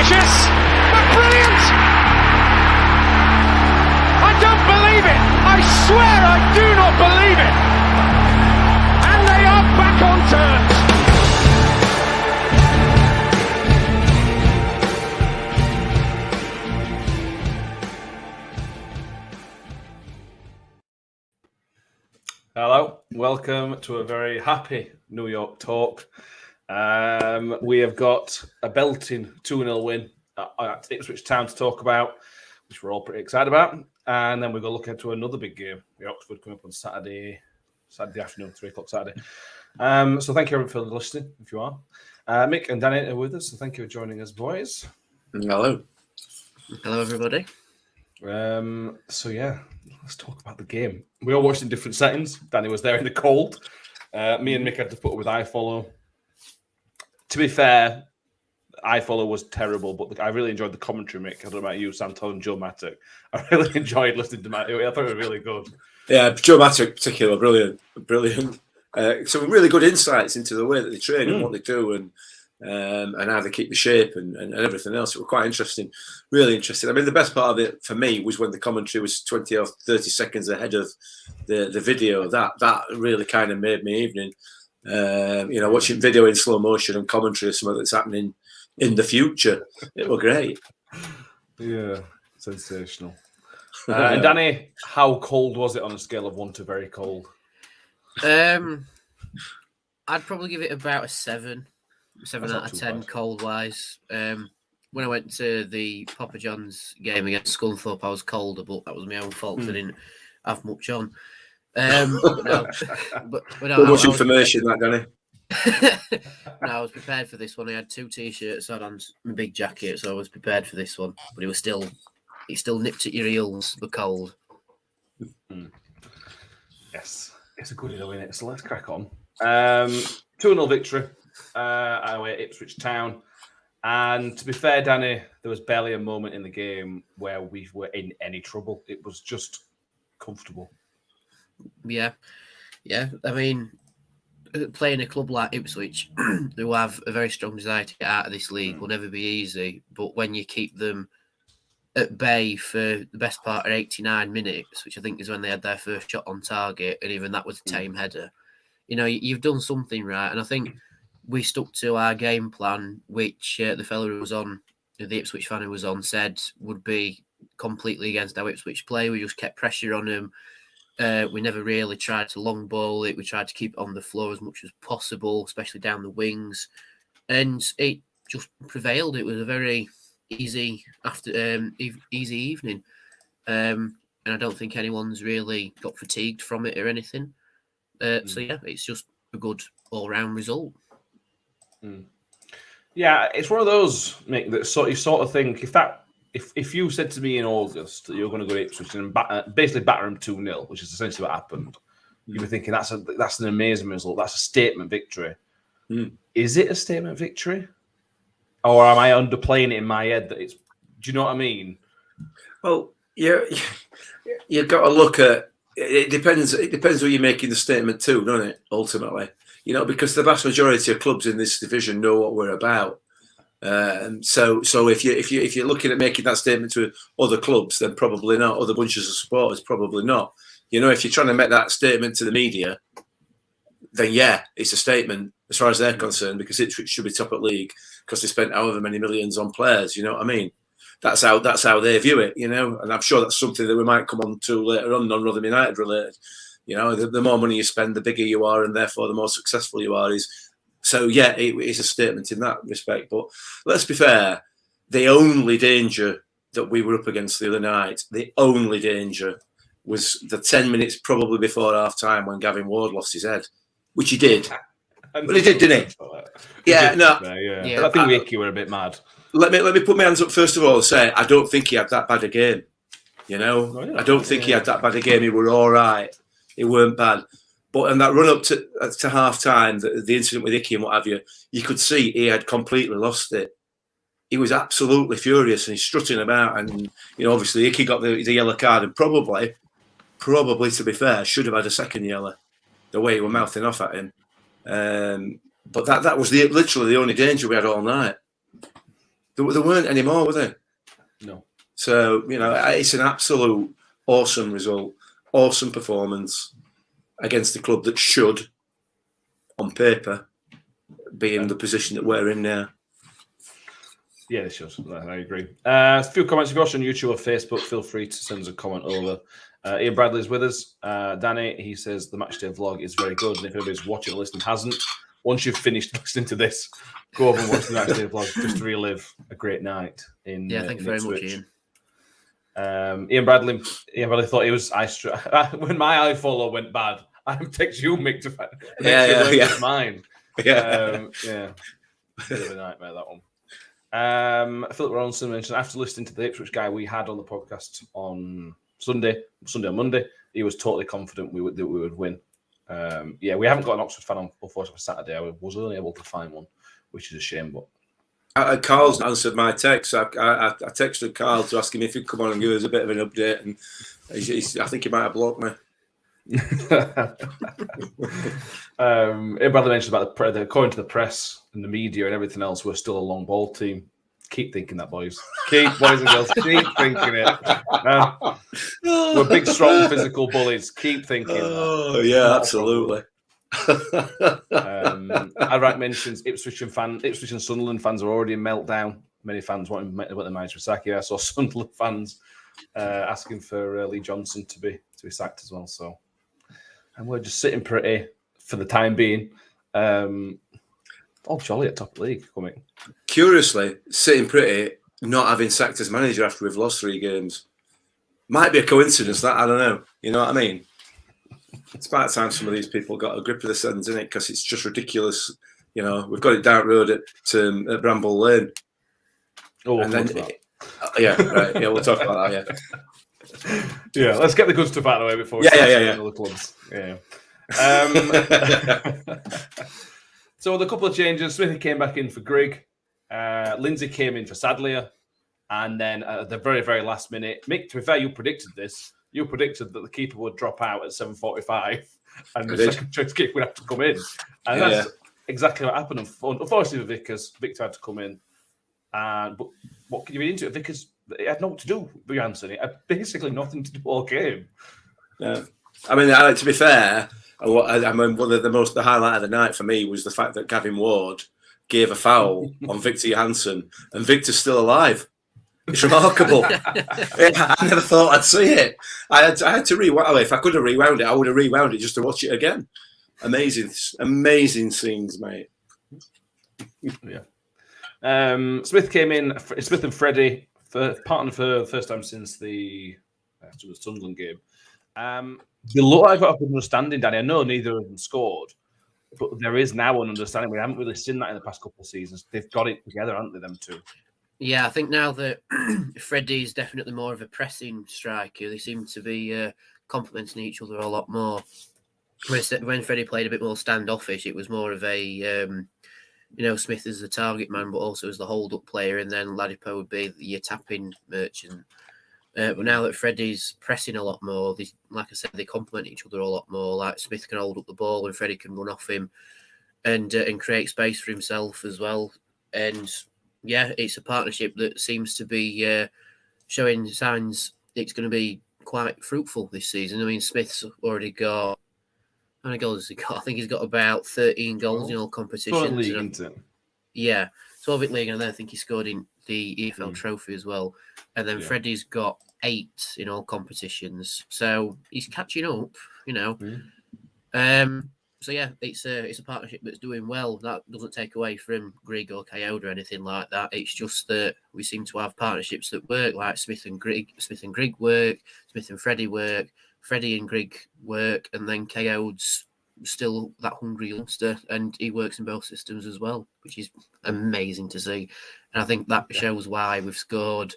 vicious, but brilliant! I don't believe it! I swear I do not believe it! And they are back on terms! Hello, welcome to a very happy New York talk. We have got a belting 2-0 win at Ipswich Town to talk about, which we're all pretty excited about. And then we're going to look into another big game, the Oxford coming up on Saturday afternoon, 3 o'clock Saturday. So thank you everyone for listening, if you are. Mick and Danny are with us, so thank you for joining us, boys. Hello. Hello, everybody. So yeah, let's talk about the game. We all watched in different settings. Danny was there in the cold. Me and Mick had to put up with iFollow. To be fair, iFollow was terrible, but I really enjoyed the commentary, Mick. I don't know about you, Santo and Joe Mattock. I really enjoyed listening to Matt. I thought it was really good. Yeah, Joe Mattock particularly, brilliant. Some really good insights into the way that they train and what they do and how they keep the shape and everything else. It was quite interesting, really interesting. I mean, the best part of it for me was when the commentary was 20 or 30 seconds ahead of the video. That really kind of made me evening. Watching video in slow motion and commentary of something that's happening in the future. It was great. Yeah, sensational. And Danny, how cold was it on a scale of 1 to very cold? I'd probably give it about a 7 out of 10 cold wise. When I went to the Papa John's game against Scunthorpe, I was colder, but that was my own fault. I didn't have much on. Much information, that, Danny. No, I was prepared for this one. I had 2 t-shirts on and my big jacket, so I was prepared for this one. But it still nipped at your heels, the cold. Yes, it's a good deal, isn't it? So let's crack on. 2-0 victory away at Ipswich Town. And to be fair, Danny, there was barely a moment in the game where we were in any trouble. It was just comfortable. Yeah. I mean, playing a club like Ipswich, who have a very strong desire to get out of this league, will never be easy. But when you keep them at bay for the best part of 89 minutes, which I think is when they had their first shot on target, and even that was a tame header, you've done something right. And I think we stuck to our game plan, which the fella who was on, the Ipswich fan who was on, said would be completely against our Ipswich play. We just kept pressure on them. We never really tried to long ball it. We tried to keep it on the floor as much as possible, especially down the wings. And it just prevailed. It was a very easy evening. And I don't think anyone's really got fatigued from it or anything. So yeah, it's just a good all-round result. Yeah, it's one of those, Mick, that you sort of think if you said to me in August that you're going to go to Ipswich and basically batter them 2-0, which is essentially what happened, you were thinking that's an amazing result. That's a statement victory. Is it a statement victory, or am I underplaying it in my head? Do you know what I mean? Well, you've got to look at it. Depends who you're making the statement to, doesn't it? Ultimately, because the vast majority of clubs in this division know what we're about. So if you're looking at making that statement to other clubs, then probably not. Other bunches of supporters, probably not. If you're trying to make that statement to the media, then yeah, it's a statement as far as they're concerned, because Ipswich should be top at league because they spent however many millions on players. You know what I mean? That's how they view it. And I'm sure that's something that we might come on to later on, non-Rotherham United related. The more money you spend, the bigger you are, and therefore the more successful you are. So, yeah, it is a statement in that respect. But let's be fair, the only danger that we were up against the other night, the only danger was the 10 minutes probably before half-time when Gavin Ward lost his head, which he did. But he did, didn't he? Yeah, no. Yeah. I think we were a bit mad. Let me put my hands up first of all and say I don't think he had that bad a game. I don't think he had that bad a game. He were all right. He weren't bad. But in that run up to half time, the incident with Icky and what have you, you could see he had completely lost it. He was absolutely furious and he's strutting about. And obviously Icky got the yellow card and probably to be fair should have had a second yellow. The way he were mouthing off at him, but that was literally the only danger we had all night. There weren't anymore, were there? No. So, it's an absolute awesome result, awesome performance against a club that should, on paper, be in the position that we're in now. Yeah, it should. I agree. A few comments. If you're watching on YouTube or Facebook, feel free to send us a comment over. Ian Bradley's with us. Danny, he says the matchday vlog is very good. And if anybody's watching or listening hasn't, once you've finished listening to this, go over and watch the matchday vlog just to relive a great night in thank you very much, Ian. Ian Bradley thought he was when my iFollow went bad. I text you, Mick, to make sure it's mine. Yeah. Bit of a nightmare, that one. Philip Ronson mentioned after listening to the Ipswich guy we had on the podcast on Monday, he was totally confident that we would win. We haven't got an Oxford fan on, unfortunately, for Saturday. I was only able to find one, which is a shame. But Carl's answered my text. I texted Carl to ask him if he'd come on and give us a bit of an update, and I think he might have blocked me. Ian Bradley mentioned about according to the press and the media and everything else, we're still a long ball team. Keep thinking that, boys. Boys and girls, keep thinking it. We're big, strong, physical bullies. Keep thinking. Oh, yeah, absolutely. Iraq mentions Ipswich and Sunderland fans are already in meltdown. Many fans wanting the manager Saki. I saw Sunderland fans asking for Lee Johnson to be sacked as well. So, and we're just sitting pretty for the time being. All jolly at top of the league coming. Curiously, sitting pretty, not having sacked as manager after we've lost 3 games. Might be a coincidence, that, I don't know. You know what I mean? It's about time some of these people got a grip of the sentence, isn't it? Because it's just ridiculous. We've got it down road at Bramble Lane. Oh, and then, right. Yeah, we'll talk about that, yeah, let's get the good stuff out of the way before we start other clubs. Yeah. So with a couple of changes, Smithy came back in for Grigg. Lindsay came in for Sadlier. And then at the very, very last minute, Mick, to be fair, you predicted this. You predicted that the keeper would drop out at 7:45 and the second choice keeper would have to come in. And that's exactly what happened. Unfortunately for Vickers, Victor had to come in. But what can you read into it? Vickers, it had nothing to do with Janssen. It had basically nothing to do all game. Yeah. I mean, to be fair, one of the highlight of the night for me was the fact that Gavin Ward gave a foul on Victor Johansson, and Victor's still alive. It's remarkable. I never thought I'd see it. I had to rewound. If I could have rewound it, I would have rewound it just to watch it again. Amazing scenes, mate. Yeah. Smith came in. Smith and Freddie partnered for the first time since the Sunderland game. They look like I've got an understanding, Danny. I know neither of them scored, but there is now an understanding. We haven't really seen that in the past couple of seasons. They've got it together, haven't they, them two? Yeah, I think now that Freddie's definitely more of a pressing striker, they seem to be complementing each other a lot more. When Freddie played a bit more standoffish, it was more of a, Smith as the target man, but also as the hold-up player, and then Ladipo would be your tapping merchant. But now that Freddie's pressing a lot more, like I said, they complement each other a lot more. Like Smith can hold up the ball and Freddie can run off him and create space for himself as well. And yeah, it's a partnership that seems to be showing signs it's going to be quite fruitful this season. I mean, Smith's already got, how many goals has he got? I think he's got about 13 goals in all competitions. League, isn't it? Yeah, 12 in league, and then I think he scored in the EFL trophy as well. And then Freddie's got 8 in all competitions, so he's catching up. So yeah, it's a partnership that's doing well. That doesn't take away from Grigg or Coyote or anything like that. It's just that we seem to have partnerships that work, like Smith and Grigg work, Smith and Freddie work, Freddie and Grigg work, and then Coyote's still that hungry youngster, and he works in both systems as well, which is amazing to see. And I think that shows why we've scored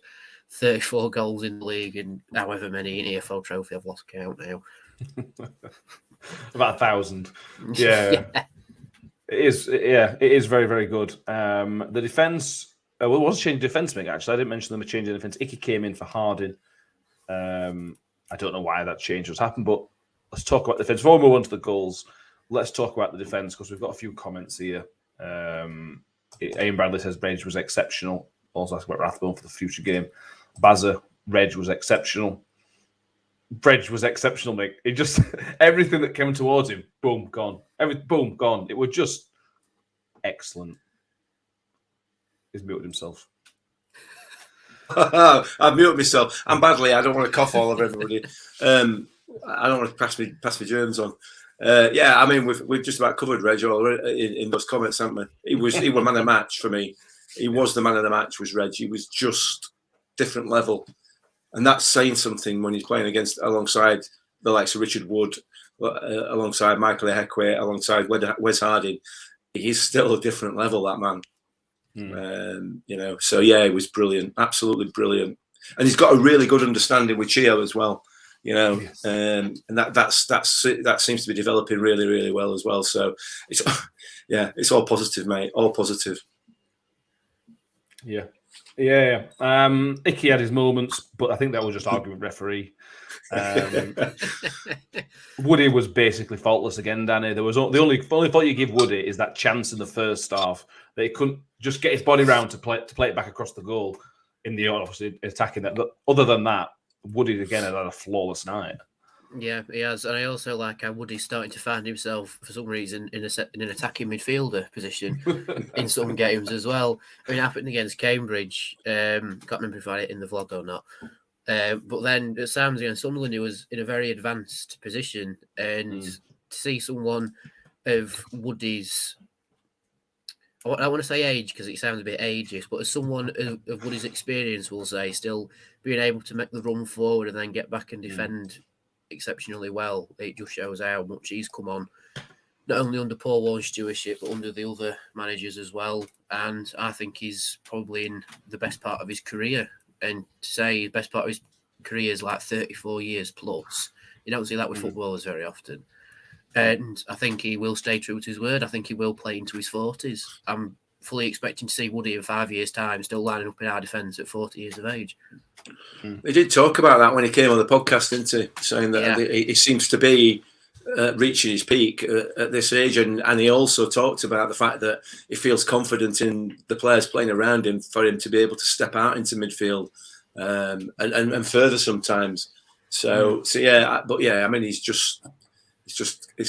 34 goals in the league and however many in EFL trophy. I've lost count now. About 1,000. Yeah. It is. Yeah, it is very, very good. The defense. It was a change of defense, Mick, actually. I didn't mention them a change of defense. Icky came in for Harding. I don't know why that change has happened, but let's talk about the defense. Before we move on to the goals, let's talk about the defense because we've got a few comments here. Ian Bradley says Brains was exceptional. also asked about Rathbone for the future game. Bazza, Reg was exceptional. Reg was exceptional, mate. It just everything that came towards him, boom, gone. Boom, gone. It was just excellent. He's muted himself. I've muted myself. I'm badly. I don't want to cough all over everybody. I don't want to pass me germs on. Yeah, I mean we've just about covered Reg all in those comments, haven't we? He was man of the match for me. He was the man of the match. Was Reg? He was just different level, and that's saying something when he's playing alongside the likes of Richard Wood, alongside Michael Ehekwe, alongside Wes Harding. He's still a different level, that man. So yeah, it was brilliant, absolutely brilliant, and he's got a really good understanding with Chio as well, yes. And that seems to be developing really, really well as well. So it's all positive, mate, all positive. Yeah. Icky had his moments, but I think that was just argument referee. Woody was basically faultless again, Danny. There was the only fault you give Woody is that chance in the first half that he couldn't just get his body round to play it back across the goal in the obviously attacking that. But other than that, Woody again had a flawless night. Yeah, he has, and I also like how Woody's starting to find himself for some reason in an attacking midfielder position in some games as well. I mean, it happened against Cambridge. Can't remember if I had it in the vlog or not. But then at Sam's against Sunderland, he was in a very advanced position, and to see someone of Woody's, I want to say age because it sounds a bit ageist, but as someone of Woody's experience, we'll say, still being able to make the run forward and then get back and defend exceptionally well, it just shows how much he's come on, not only under Paul Warren's stewardship, but under the other managers as well. And I think he's probably in the best part of his career. And to say the best part of his career is like 34 years plus, you don't see that with footballers very often. And I think he will stay true to his word. I think he will play into his 40s. I'm fully expecting to see Woody in 5 years' time still lining up in our defence at 40 years of age. He did talk about that when he came on the podcast, didn't he? Saying that he seems to be reaching his peak at this age. And he also talked about the fact that he feels confident in the players playing around him for him to be able to step out into midfield and further sometimes. So yeah, but yeah, I mean, he's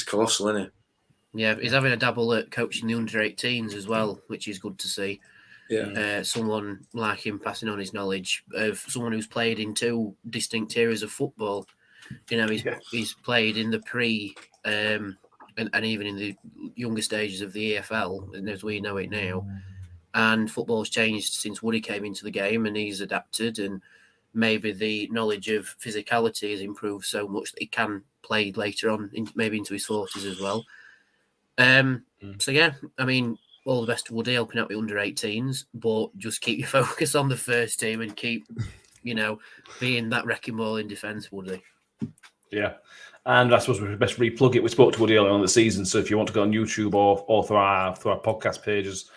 colossal, isn't he? Yeah, he's having a dabble at coaching the under-18s as well, which is good to see. Yeah, someone like him passing on his knowledge of someone who's played in two distinct eras of football. You know, he's played in the pre and even in the younger stages of the EFL, and as we know it now. And football's changed since Woody came into the game, and he's adapted, and maybe the knowledge of physicality has improved so much that he can play later on, maybe into his 40s as well. So yeah, I mean, all the best to Woody helping out the under-18s, but just keep your focus on the first team and keep, being that wrecking ball in defence, Woody. Yeah. And I suppose we best re-plug it. We spoke to Woody earlier on the season, so if you want to go on YouTube or through our podcast pages,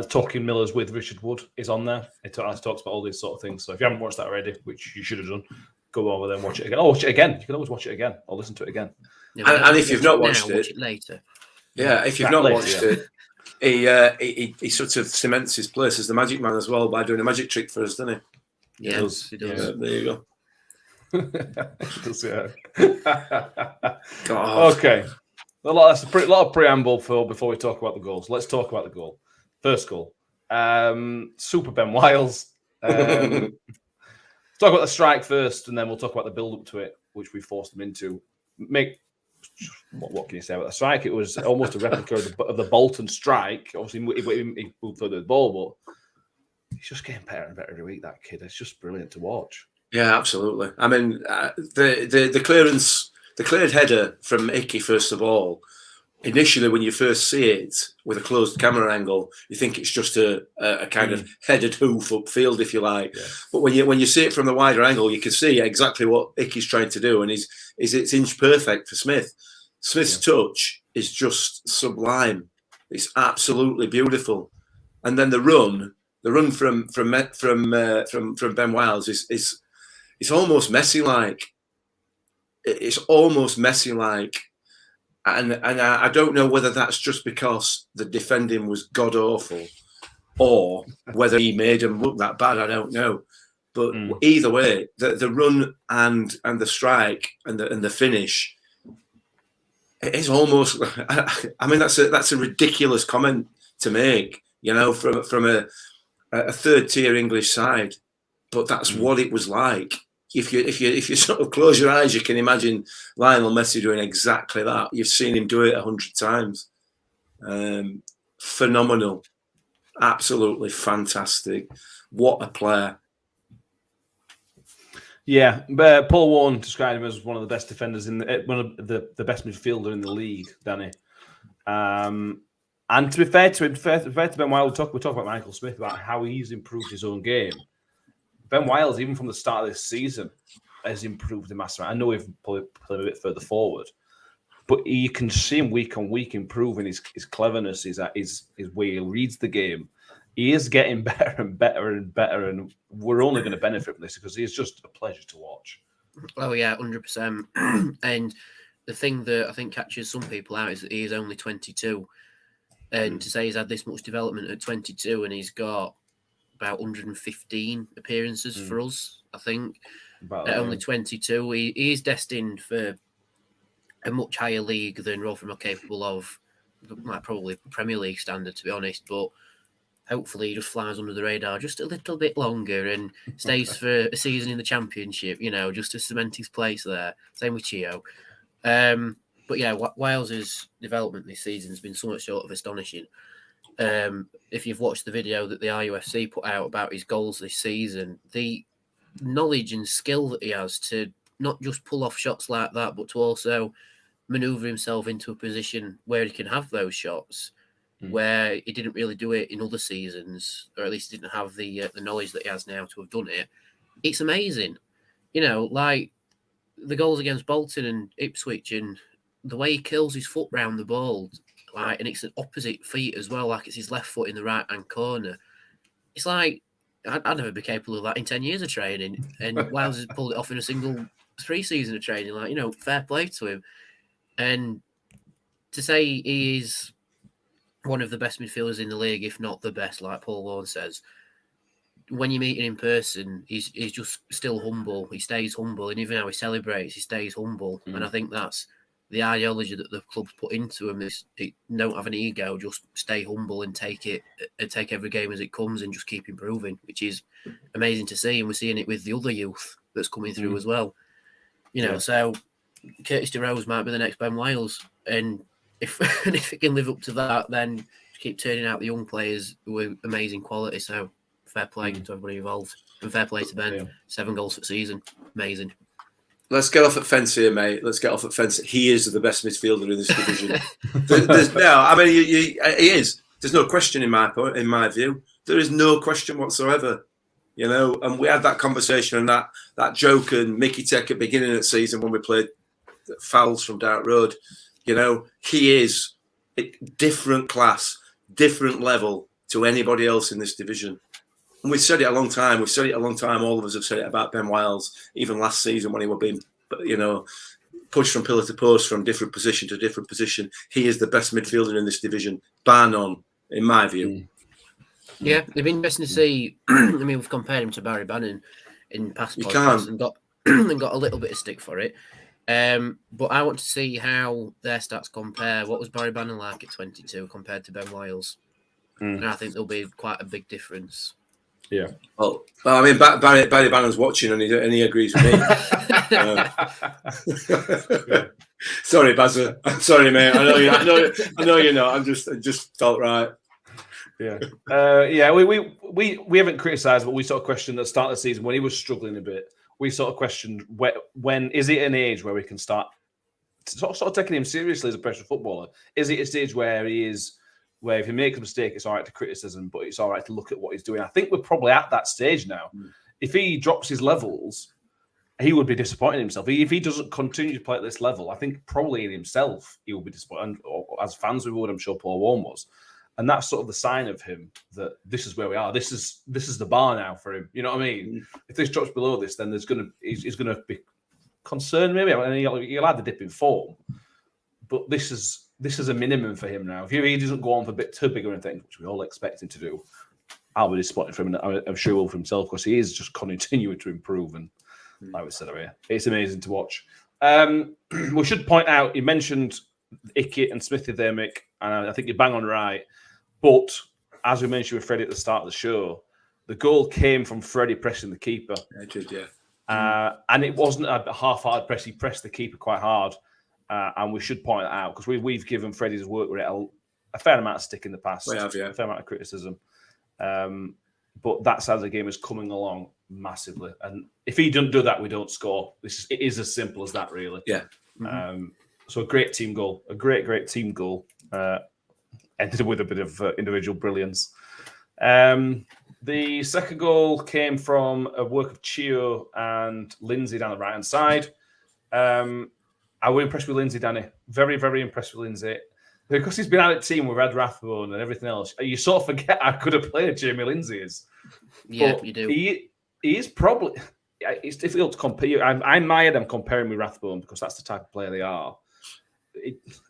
Talking Millers with Richard Wood is on there. It talks about all these sort of things. So if you haven't watched that already, which you should have done, go over there and watch it again. Or watch it again. You can always watch it again or listen to it again. Yeah, and if you've not watched watch it later. Yeah, if you've not watched it, he sort of cements his place as the magic man as well by doing a magic trick for us, doesn't he? Yeah, he does. Yeah, there you go. Does, yeah. God. Okay. That's a lot of preamble before we talk about the goals. Let's talk about the goal. First goal. Super Ben Wiles. Let's talk about the strike first, and then we'll talk about the build-up to it, which we forced them into. What can you say about the strike? It was almost a replica of the Bolton strike. Obviously, he moved further the ball, but he's just getting better and better every week, that kid. It's just brilliant to watch. Yeah, absolutely. I mean, the cleared header from Icky, first of all, initially when you first see it with a closed camera angle, you think it's just a kind of headed hoof upfield, if you like. Yeah. But when you see it from the wider angle, you can see exactly what Icky's trying to do, and it's inch perfect for Smith. Smith's touch is just sublime. It's absolutely beautiful, and then the run from Ben Wiles is almost Messi-like. It's almost Messi-like. And I don't know whether that's just because the defending was god awful, or whether he made them look that bad, I don't know. But either way, the run and the strike and the finish, it is almost. I mean, that's a ridiculous comment to make, you know, from a third tier English side, but that's what it was like. If you sort of close your eyes, you can imagine Lionel Messi doing exactly that. You've seen him do it 100 times. Phenomenal, absolutely fantastic. What a player! Yeah, but Paul Warren described him as one of the best defenders one of the best midfielder in the league, Danny. And to be fair to him, fair to Ben Wiles, we talk about Michael Smith, about how he's improved his own game. Ben Wiles, even from the start of this season, has improved the massive. I know we've probably played a bit further forward, but you can see him week on week improving his cleverness, his way he reads the game. He is getting better and better and better, and we're only going to benefit from this because he's just a pleasure to watch. Oh yeah, 100%. And the thing that I think catches some people out is that he is only 22, and to say he's had this much development at 22 and he's got about 115 appearances for us, I think. At only 22, he is destined for a much higher league than Rotherham are capable of, like probably Premier League standard, to be honest. But hopefully he just flies under the radar just a little bit longer and stays for a season in the Championship, you know, just to cement his place there. Same with Chio. But yeah, Wiles' development this season has been somewhat short of astonishing. If you've watched the video that the RUFC put out about his goals this season, the knowledge and skill that he has to not just pull off shots like that, but to also manoeuvre himself into a position where he can have those shots, where he didn't really do it in other seasons, or at least he didn't have the knowledge that he has now to have done it. It's amazing. You know, like the goals against Bolton and Ipswich, and the way he kills his foot round the ball, like, and it's an opposite feet as well, like it's his left foot in the right-hand corner. It's like, I'd never be capable of that in 10 years of training, and Wiles has pulled it off in a single 3 seasons of training. Like, you know, fair play to him. And to say he is one of the best midfielders in the league, if not the best, like Paul Warren says, when you meet him in person, he's just still humble. He stays humble, and even how he celebrates, he stays humble. And I think that's the ideology that the club's put into him, is don't have an ego, just stay humble and take every game as it comes and just keep improving, which is amazing to see. And we're seeing it with the other youth that's coming through as well. You know, so Curtis DeRose might be the next Ben Wiles. And if it can live up to that, then keep turning out the young players with amazing quality. So fair play to everybody involved. And fair play to Ben. Yeah. 7 goals for the season. Amazing. Let's get off at fence here, mate. Let's get off at fence. He is the best midfielder in this division. He is. There's no question in my view. There is no question whatsoever. You know, and we had that conversation and that joke and Mickey Tech at the beginning of the season when we played Fouls from Dark Road. You know, he is a different class, different level to anybody else in this division. And we've said it a long time. All of us have said it about Ben Wiles, even last season when he was being, you know, pushed from pillar to post from different position to different position. He is the best midfielder in this division, bar none, in my view. Yeah, it'd be interesting to see. I mean, we've compared him to Barry Bannon in past podcasts and got a little bit of stick for it. But I want to see how their stats compare. What was Barry Bannon like at 22 compared to Ben Wiles? And I think there'll be quite a big difference. Yeah. Well, I mean, Barry Bannon's watching and he agrees with me. Sorry, Bazza. I'm sorry, mate. I know you're not. I just felt right. Yeah. We haven't criticised, but we sort of questioned at the start of the season when he was struggling a bit. We sort of questioned when is it an age where we can start sort of taking him seriously as a professional footballer? Is it a stage where if he makes a mistake, it's all right to criticism, but it's all right to look at what he's doing? I think we're probably at that stage now. If he drops his levels, he would be disappointed in himself. If he doesn't continue to play at this level, I think probably in himself he will be disappointed. Or as fans we would, I'm sure Paul Warren was. And that's sort of the sign of him that this is where we are. This is the bar now for him. You know what I mean? If this drops below this, then he's going to be concerned maybe. I mean, he'll have the dip in form, but this is a minimum for him now. If he doesn't go on for a bit too big of a thing, which we all expect him to do, I'll be disappointed for him. And I'm sure he will for himself because he is just continuing to improve. And like we said earlier, it's amazing to watch. We should point out, you mentioned Icky and Smithy there, Mick, and I think you're bang on right. But as we mentioned with Freddie at the start of the show, the goal came from Freddie pressing the keeper. I did, yeah. And it wasn't a half-hard press. He pressed the keeper quite hard. And we should point that out because we've given Freddie's work rate a fair amount of stick in the past. We have, yeah. A fair amount of criticism. But that side of the game is coming along massively. And if he doesn't do that, we don't score. It is as simple as that, really. Yeah. So a great team goal. A great team goal. Ended with a bit of individual brilliance. The second goal came from a work of Chio and Lindsay down the right-hand side. I was impressed with Lindsay, Danny. Very, very impressed with Lindsay. Because he's been out at team with Red Rathbone and everything else, you sort of forget how good a player Jamie Lindsay is. Yeah, but you do. He is probably... It's difficult to compare. I'm mired. I'm comparing with Rathbone because that's the type of player they are.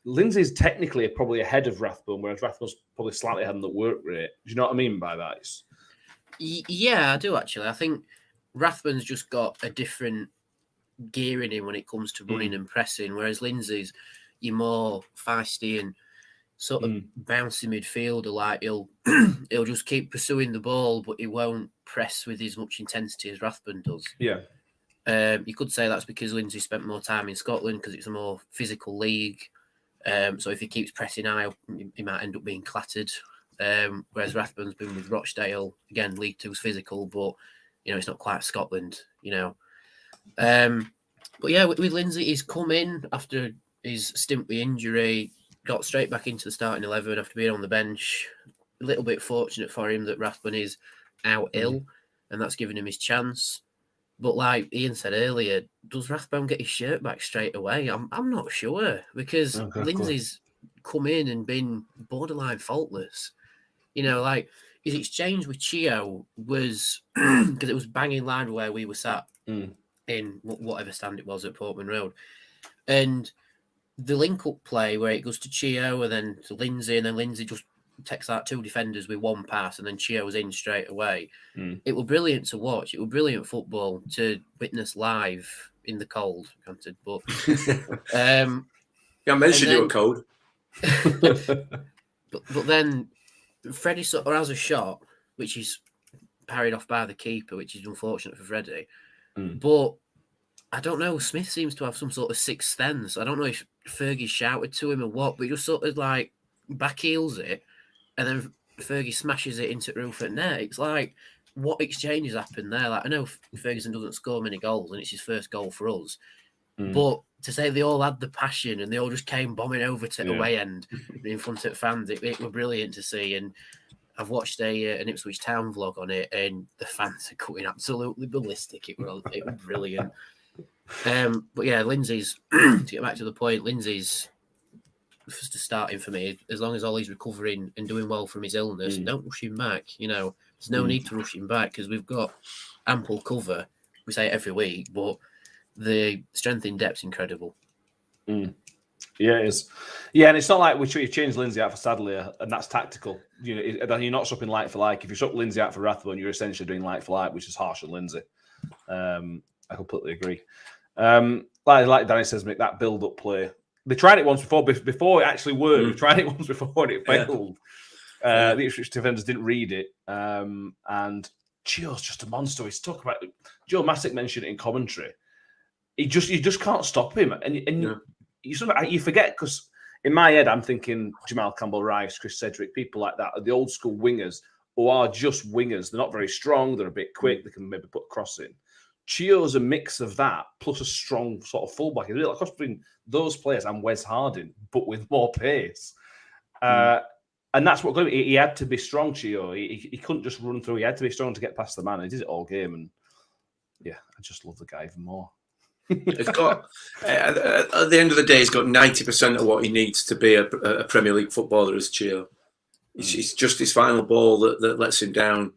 Lindsay's technically probably ahead of Rathbone, whereas Rathbone's probably slightly ahead on the work rate. Do you know what I mean by that? Yeah, I do actually. I think Rathbone's just got a different gear in him when it comes to running and pressing, whereas Lindsay's you're more feisty and sort of bouncy midfielder. Like he'll just keep pursuing the ball, but he won't press with as much intensity as Rathbone does. Yeah. You could say that's because Lindsay spent more time in Scotland because it's a more physical league. So if he keeps pressing high, he might end up being clattered. Whereas Rathbone's been with Rochdale, again, League 2's physical, but it's not quite Scotland, But yeah, with Lindsay, he's come in after his stint with injury, got straight back into the starting 11 after being on the bench. A little bit fortunate for him that Rathbone is out ill, and that's given him his chance. But like Ian said earlier, does Rathbone get his shirt back straight away? I'm not sure because Lindsay's come in and been borderline faultless. His exchange with Chio was because it was bang in line where we were sat in whatever stand it was at Portman Road, and the link-up play where it goes to Chio and then to Lindsay, and then Lindsay just takes out two defenders with one pass, and then Chio's in straight away. It was brilliant to watch. It was brilliant football to witness live in the cold, granted, but I mentioned you were cold. but then Freddie sort of has a shot, which is parried off by the keeper, which is unfortunate for Freddie. But I don't know. Smith seems to have some sort of sixth sense. I don't know if Fergie shouted to him or what, but he just sort of like backheels it, and then Fergie smashes it into the roof at net. It's like, what exchanges happened there? Like, I know Ferguson doesn't score many goals, and it's his first goal for us. But to say they all had the passion and they all just came bombing over to the away end in front of fans, it was brilliant to see. And I've watched an Ipswich Town vlog on it, and the fans are going absolutely ballistic. It was brilliant. But yeah, Lindsay's, to get back to the point, Lindsay's just starting for me. As long as Ollie's recovering and doing well from his illness, don't rush him back. There's no need to rush him back because we've got ample cover. We say it every week, but the strength in depth's incredible. Yeah, it is. Yeah, and it's not like we've changed Lindsay out for Sadler, and that's tactical. You're not swapping like for like. If you swap Lindsay out for Rathbone, you're essentially doing like for like, which is harsh on Lindsay. I completely agree. Like Danny says, Mick, that build-up play. They tried it once before it actually worked. They tried it once before and it failed. The Ipswich defenders didn't read it. And Chio's just a monster. He's talking about Joe Massick mentioned it in commentary. You just can't stop him. And you forget, because in my head, I'm thinking Jamal Campbell-Rice, Chris Cedric, people like that, are the old school wingers who are just wingers. They're not very strong. They're a bit quick. They can maybe put a cross in. Chio's a mix of that plus a strong sort of fullback. It's a bit like cross between those players and Wes Harding, but with more pace. And that's what he had to be strong, Chio. He couldn't just run through. He had to be strong to get past the man. He did it all game. And yeah, I just love the guy even more. He's got, at the end of the day, he's got 90% of what he needs to be a Premier League footballer as Chio. It's just his final ball that lets him down.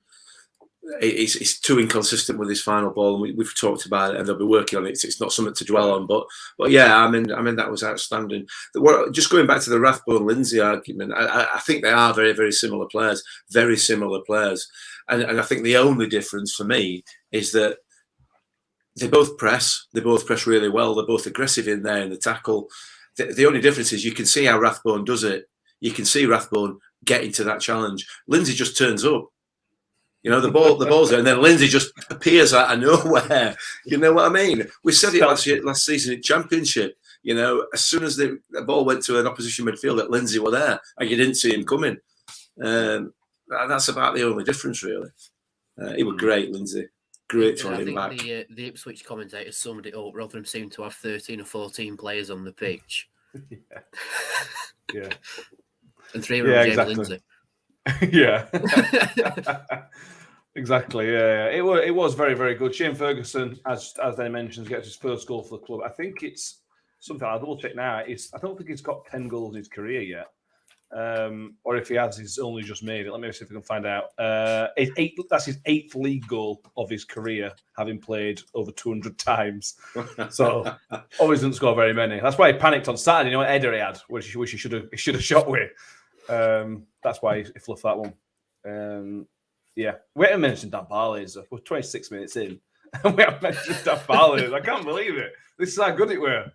He's too inconsistent with his final ball, and we've talked about it, and they'll be working on it. It's not something to dwell on, but yeah, I mean that was outstanding. Just going back to the Rathbone-Lindsay argument, I think they are very, very similar players, and I think the only difference for me is that they both press really well. They're both aggressive in there in the tackle. The only difference is you can see how Rathbone does it. You can see Rathbone getting to that challenge. Lindsay just turns up. You know, the ball's there, and then Lindsay just appears out of nowhere. You know what I mean? We said it last season in Championship. You know, as soon as the ball went to an opposition midfield, that Lindsay were there, and you didn't see him coming. And that's about the only difference, really. He was great, Lindsay. Great to have him back. The Ipswich commentators summed it up. Rotherham seemed to have 13 or 14 players on the pitch. Yeah. And 3 of them exactly. Lindsay. Yeah. Exactly. Yeah. It was very, very good. Shane Ferguson, as they mentioned, gets his first goal for the club. I think it's something I'll double check now. I don't think he's got 10 goals in his career yet. Or if he has, he's only just made it. Let me see if we can find out. That's his 8th league goal of his career, having played over 200 times. So always doesn't score very many. That's why he panicked on Saturday. You know what header he had, which he should have shot with. That's why he fluffed that one. Yeah, we haven't mentioned Dan Barley's. We're 26 minutes in, and we haven't mentioned Dan Barley's. I can't believe it. This is how good it were.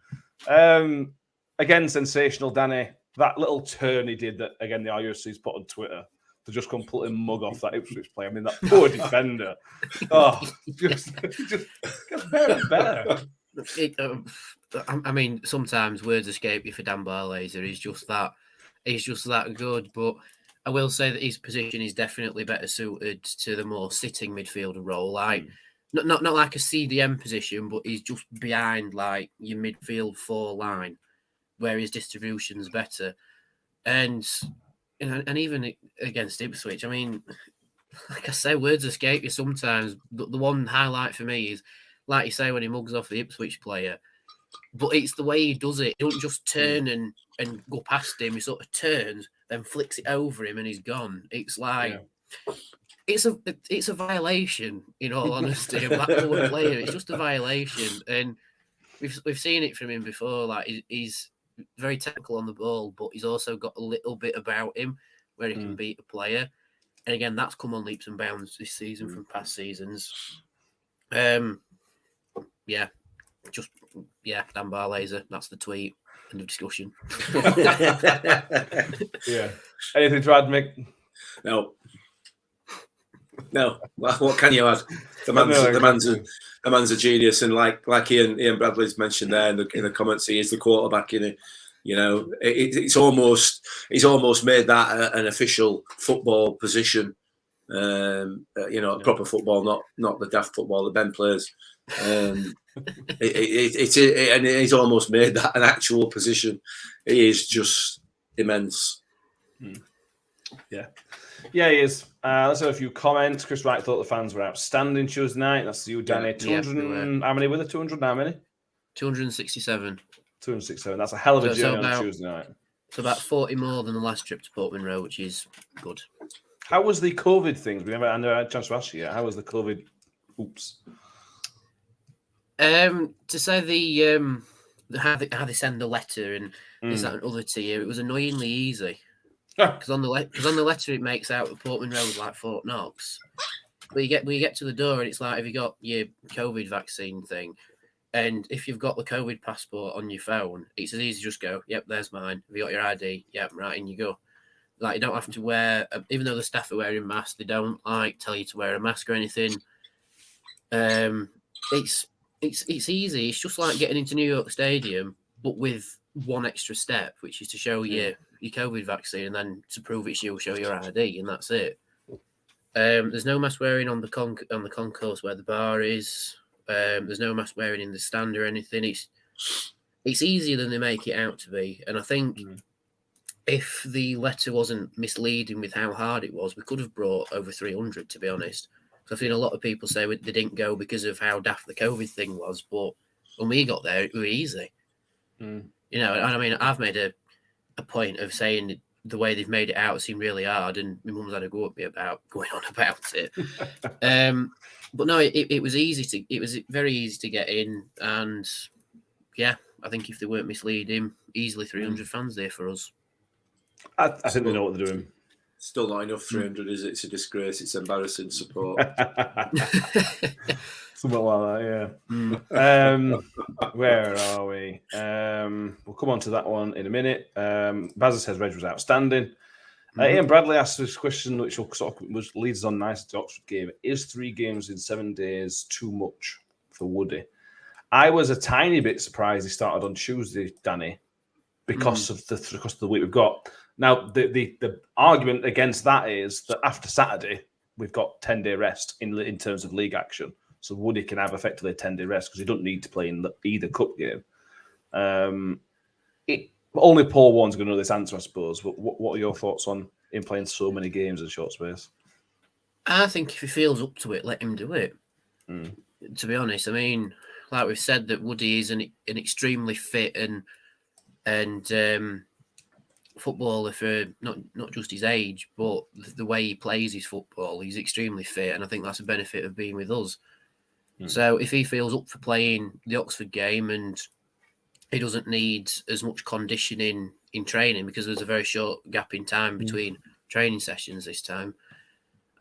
Again, sensational, Danny. That little turn he did that, again, the RUFC's put on Twitter to just completely mug off that Ipswich player. I mean, that poor defender. Oh, just gets better and better. I mean, sometimes words escape you for Dan Barlaser. He's just that good. But I will say that his position is definitely better suited to the more sitting midfielder role. Like, not like a CDM position, but he's just behind like your midfield 4 line, where his distribution's better. And even against Ipswich, I mean, like I say, words escape you sometimes. The one highlight for me is, like you say, when he mugs off the Ipswich player. But it's the way he does it. He don't just turn and go past him. He sort of turns, then flicks it over him, and he's gone. It's like... Yeah. It's a violation, in all honesty, of that poor player. It's just a violation. And we've seen it from him before. Like, he's very technical on the ball, but he's also got a little bit about him where he can beat a player. And again, that's come on leaps and bounds this season from past seasons. Dan Barlaser, that's the tweet. End of discussion. Yeah. Anything to add, Mick? No. What can you add? The man's a genius, and like Ian Bradley's mentioned there in the comments, he is the quarterback. You know, he's almost made that an official football position. Proper football, not the daft football that Ben plays. And he's almost made that an actual position. He is just immense. Yeah, he is. Let's have a few comments. Chris Wright thought the fans were outstanding Tuesday night. That's you, Danny. 200. How many were there? 200? How many? 267. 267. That's a hell of a journey on Tuesday night. It's about 40 more than the last trip to Portman Road, which is good. How was the COVID thing? We haven't had a chance to ask you yet. How was the COVID? Oops. To say how they send the letter and this, that, and other to you, it was annoyingly easy. Because on the letter it makes out that Portman Road like Fort Knox, but you get to the door and it's like, have you got your COVID vaccine thing? And if you've got the COVID passport on your phone, it's as easy to just go, yep, there's mine. Have you got your ID? Yep, right, in you go. Like, you don't have to wear, even though the staff are wearing masks, they don't tell you to wear a mask or anything. It's easy. It's just like getting into New York Stadium, but with one extra step, which is to show you your COVID vaccine, and then to prove it's you, show your ID, and that's it. There's no mask wearing on the concourse where the bar is. There's no mask wearing in the stand or anything. It's easier than they make it out to be, and I think if the letter wasn't misleading with how hard it was, we could have brought over 300. To be honest, because I've seen a lot of people say they didn't go because of how daft the COVID thing was, but when we got there, it was easy. You know, and I mean, I've made a point of saying the way they've made it out seem really hard, and my mum's had a go at me about going on about it. But no, it was easy it was very easy to get in, and yeah, I think if they weren't misleading, easily 300 fans there for us. I think they know what they're doing. Still not enough 300, is it? It's a disgrace. It's embarrassing support. Something like that, yeah. Where are we? We'll come on to that one in a minute. Bazza says Reg was outstanding. Ian Bradley asked this question, which leads us on nicely to Oxford game. Is 3 games in 7 days too much for Woody? I was a tiny bit surprised he started on Tuesday, Danny, because of the week we've got. Now, the argument against that is that after Saturday, we've got 10-day rest in terms of league action. So Woody can have effectively a 10-day rest because he doesn't need to play in either cup game. Only Paul Warren's going to know this answer, I suppose. But what are your thoughts on him playing so many games in a short space? I think if he feels up to it, let him do it. To be honest, I mean, like we've said, that Woody is an extremely fit and footballer for not just his age, but the way he plays his football. He's extremely fit, and I think that's a benefit of being with us. So if he feels up for playing the Oxford game and he doesn't need as much conditioning in training, because there's a very short gap in time between training sessions this time.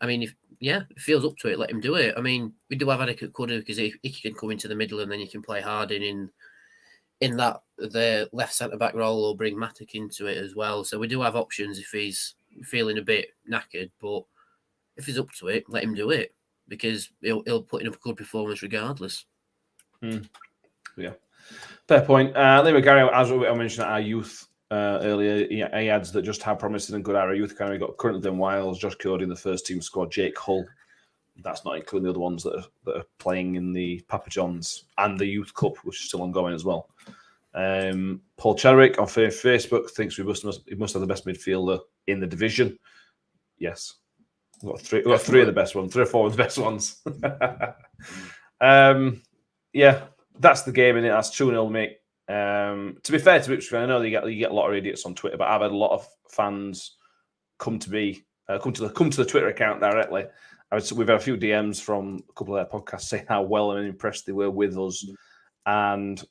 I mean, if he feels up to it, let him do it. I mean, we do have adequate cover because he can come into the middle and then you can play Harding in that the left centre back role, or bring Matic into it as well. So we do have options if he's feeling a bit knackered, but if he's up to it, let him do it, because he'll put in a good performance regardless. Yeah, fair point. Liam Gary, as I mentioned at our youth earlier, he adds that just how promising and good our youth can. We got currently Wiles, Josh Cody in the first team squad, Jake Hull. That's not including the other ones that are playing in the Papa John's and the Youth Cup, which is still ongoing as well. Paul Chadwick on Facebook thinks he must have the best midfielder in the division. Yes, we've got three of the best ones, 3 or 4 of the best ones. Yeah, that's the game, innit? That's 2-0, mate. To be fair to Ipswich, I know you get a lot of idiots on Twitter, but I've had a lot of fans come to the Twitter account directly. We've had a few DMs from a couple of their podcasts saying how well and impressed they were with us, and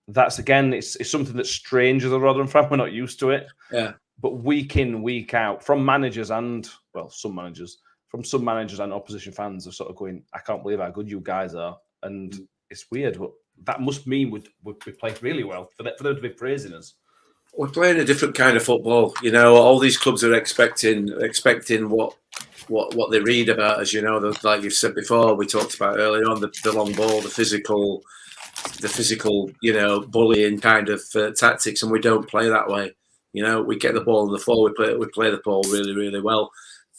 that's again, it's something that's strange as a Rotherham fan. We're not used to it. Yeah. But week in, week out, from managers and some managers and opposition fans are sort of going, I can't believe how good you guys are, and it's weird, but that must mean we played really well for them to be praising us. We're playing a different kind of football. You know, all these clubs are expecting what they read about us. You know, like you've said before, we talked about earlier on the long ball, the physical, you know, bullying kind of tactics, and we don't play that way. You know, we get the ball on the floor, we play the ball really, really well,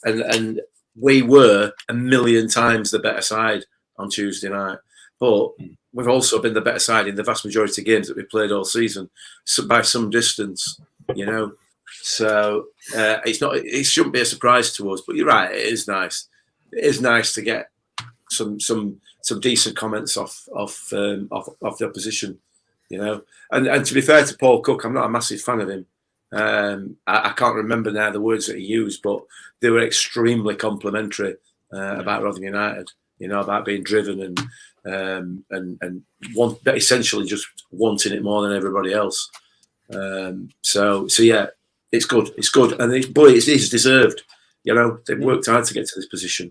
and we were a million times the better side on Tuesday night. But we've also been the better side in the vast majority of games that we've played all season, by some distance, you know. So it shouldn't be a surprise to us. But you're right, it is nice. It is nice to get some decent comments off the opposition, you know. And to be fair to Paul Cook, I'm not a massive fan of him. I can't remember now the words that he used, but they were extremely complimentary about Rotherham United. You know, about being driven and essentially just wanting it more than everybody else. So yeah, it's good. It's good, and it is deserved. You know, they've worked hard to get to this position,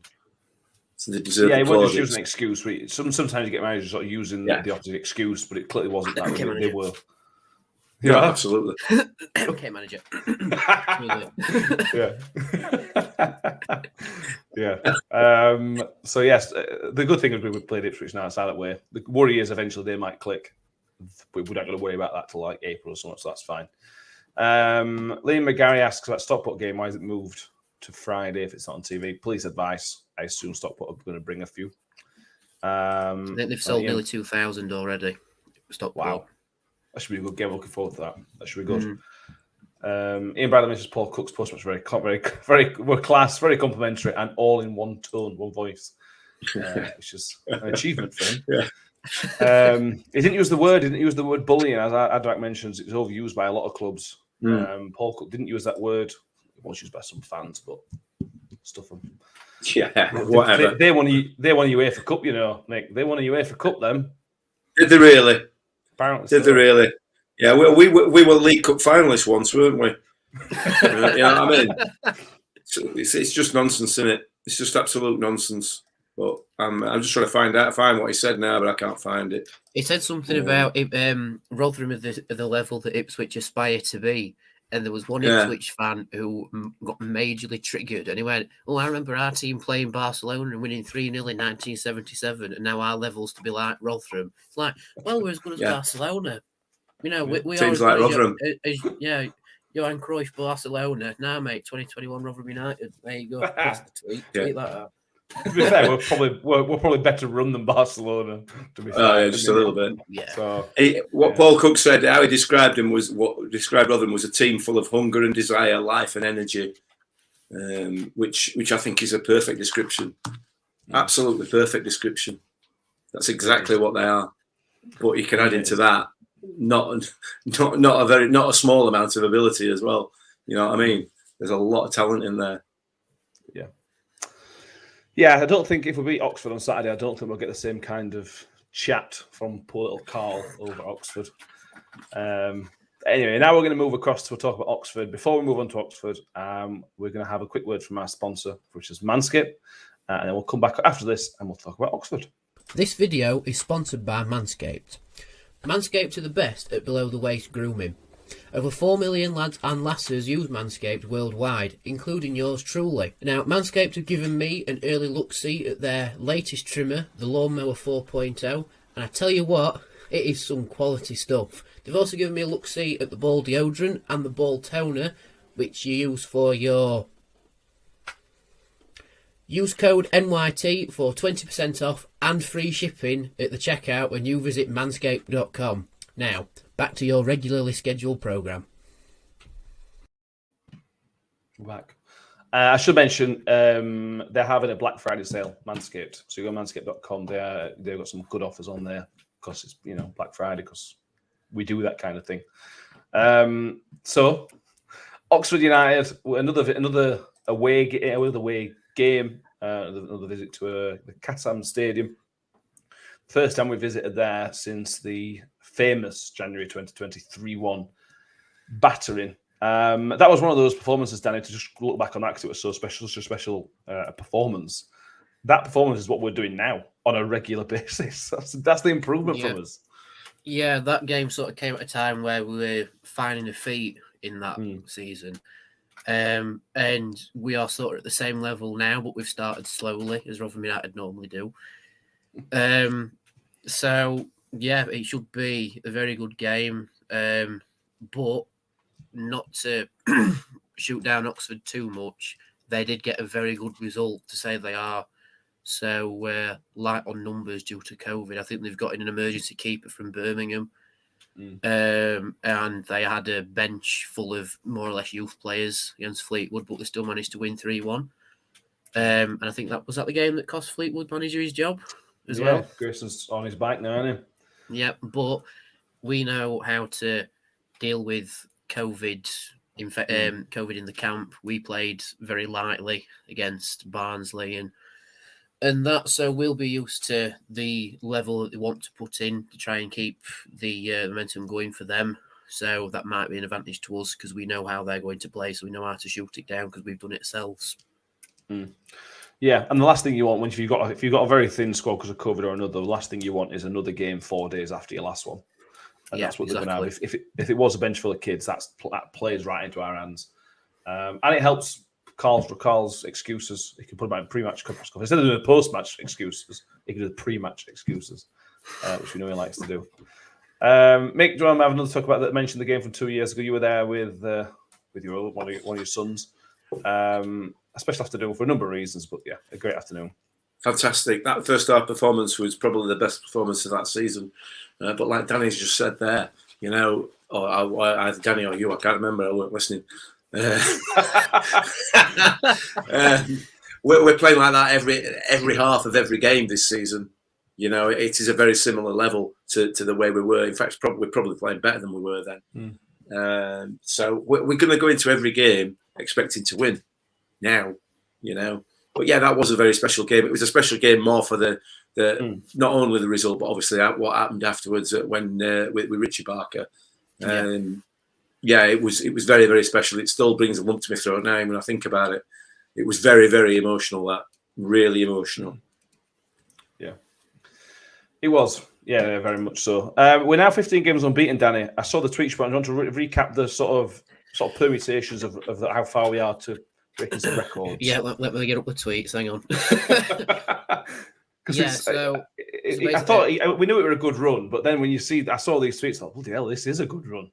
so they deserve. Yeah, he wasn't just using an excuse. Sometimes you get managers sort of using the opposite excuse, but it clearly wasn't that. Okay, they were. Yeah, absolutely. Okay, manager. Yeah. So yes, the good thing is we played Ipswich now. It's out that way. The worry is eventually they might click. We're not going to worry about that till like April or something, so that's fine. Liam McGarry asks about Stockport game. Why is it moved to Friday if it's not on TV? Police advice. I assume Stockport are going to bring a few. I think they've sold nearly 2,000 already. Stockport. Wow. That should be a good game. Looking forward to that. That should be good. Ian Bradley mentions Paul Cook's post was very class, very complimentary, and all in one tone, one voice, which is an achievement for him. Yeah. He didn't use the word bullying, as Adrak mentions. It was overused by a lot of clubs. Paul Cook didn't use that word. was used by some fans, but stuff them. Yeah, whatever. They won a UEFA Cup, you know, Nick. They won a UEFA Cup then. Did they really? Apparently Did they really? Yeah, we were League Cup finalists once, weren't we? You know what I mean? It's just nonsense, isn't it? It's just absolute nonsense. But I'm just trying to find what he said now, but I can't find it. He said something about Rotherham at the level that Ipswich aspire to be. And there was one Ipswich fan who got majorly triggered. And he went, "Oh, I remember our team playing Barcelona and winning 3-0 in 1977. And now our level's to be like Rotherham." It's like, well, we're as good as Barcelona. You know, we are Teams like Rotherham. Johan Cruyff, Barcelona. Now, mate, 2021 Rotherham United. There you go. That's the tweet. Tweet that out. To be fair, we're probably better run than Barcelona. To be fair, oh yeah, just a little bit. Yeah. So Paul Cook said how he described him was what described Rotherham was a team full of hunger and desire, life and energy, which I think is a perfect description. Absolutely perfect description. That's exactly what they are. But you can add into that not a small amount of ability as well. You know what I mean? There's a lot of talent in there. Yeah. Yeah, I don't think if we beat Oxford on Saturday, I don't think we'll get the same kind of chat from poor little Carl over Oxford. Anyway, now we're going to move across to talk about Oxford. Before we move on to Oxford, we're going to have a quick word from our sponsor, which is Manscaped. And then we'll come back after this and we'll talk about Oxford. This video is sponsored by Manscaped. Manscaped are the best at below-the-waist grooming. Over 4 million lads and lasses use Manscaped worldwide, including yours truly. Now, Manscaped have given me an early look-see at their latest trimmer, the Lawnmower 4.0, and I tell you what, it is some quality stuff. They've also given me a look-see at the ball deodorant and the ball toner, which you use for your... Use code NYT for 20% off and free shipping at the checkout when you visit manscaped.com. Now, back to your regularly scheduled programme. Back. I should mention they're having a Black Friday sale, Manscaped. So you go to manscaped.com. They've got some good offers on there because it's Black Friday because we do that kind of thing. So Oxford United, another away game, another visit to the Kassam Stadium. First time we visited there since the famous January 2020 3-1 battering. That was one of those performances, Danny, to just look back on that because it was so special, such a special performance. That performance is what we're doing now on a regular basis. That's the improvement from us. Yeah, that game sort of came at a time where we were finding a feet in that season. And we are sort of at the same level now, but we've started slowly, as Rotherham United normally do. So, yeah, it should be a very good game, but not to shoot down Oxford too much. They did get a very good result to say they are. So, light on numbers due to COVID. I think they've got in an emergency keeper from Birmingham. And they had a bench full of more or less youth players against Fleetwood, but they still managed to win 3-1. And I think that was the game that cost Fleetwood manager his job as well. Grayson's on his back now, isn't he? Yeah, but we know how to deal with COVID. COVID in the camp. We played very lightly against Barnsley and that, so we'll be used to the level that they want to put in to try and keep the momentum going for them. So that might be an advantage to us because we know how they're going to play, so we know how to shoot it down because we've done it ourselves. Yeah, and the last thing you want if you've got a very thin squad because of COVID or another, the last thing you want is another game 4 days after your last one. And that's what they're going to have. If it was a bench full of kids, that plays right into our hands, and it helps. Carl's excuses. He can put them in pre-match stuff. Instead of doing the post-match excuses, he can do the pre-match excuses, which we know he likes to do. Mick, do you want to have another talk about that? Mention the game from 2 years ago. You were there with your one of your sons. A special afternoon for a number of reasons, but yeah, a great afternoon. Fantastic. That first half performance was probably the best performance of that season. But like Danny's just said there, either Danny or you, I can't remember. I weren't listening. We're playing like that every half of every game this season. It is a very similar level to the way we were. In fact, we're probably playing better than we were then. So we're going to go into every game expecting to win now, But yeah, that was a very special game. It was a special game more for the not only the result, but obviously what happened afterwards when with Richie Barker. It was very, very special. It still brings a lump to my throat now when I think about it. It was very, very emotional. That really emotional. Yeah, it was. Yeah, very much so. We're now 15 games unbeaten, Danny. I saw the tweets, but I want to recap the sort of permutations of how far we are to breaking some records. Yeah, let me get up the tweets. Hang on. I thought we knew it were a good run, but then when I saw these tweets, I thought, bloody hell, this is a good run.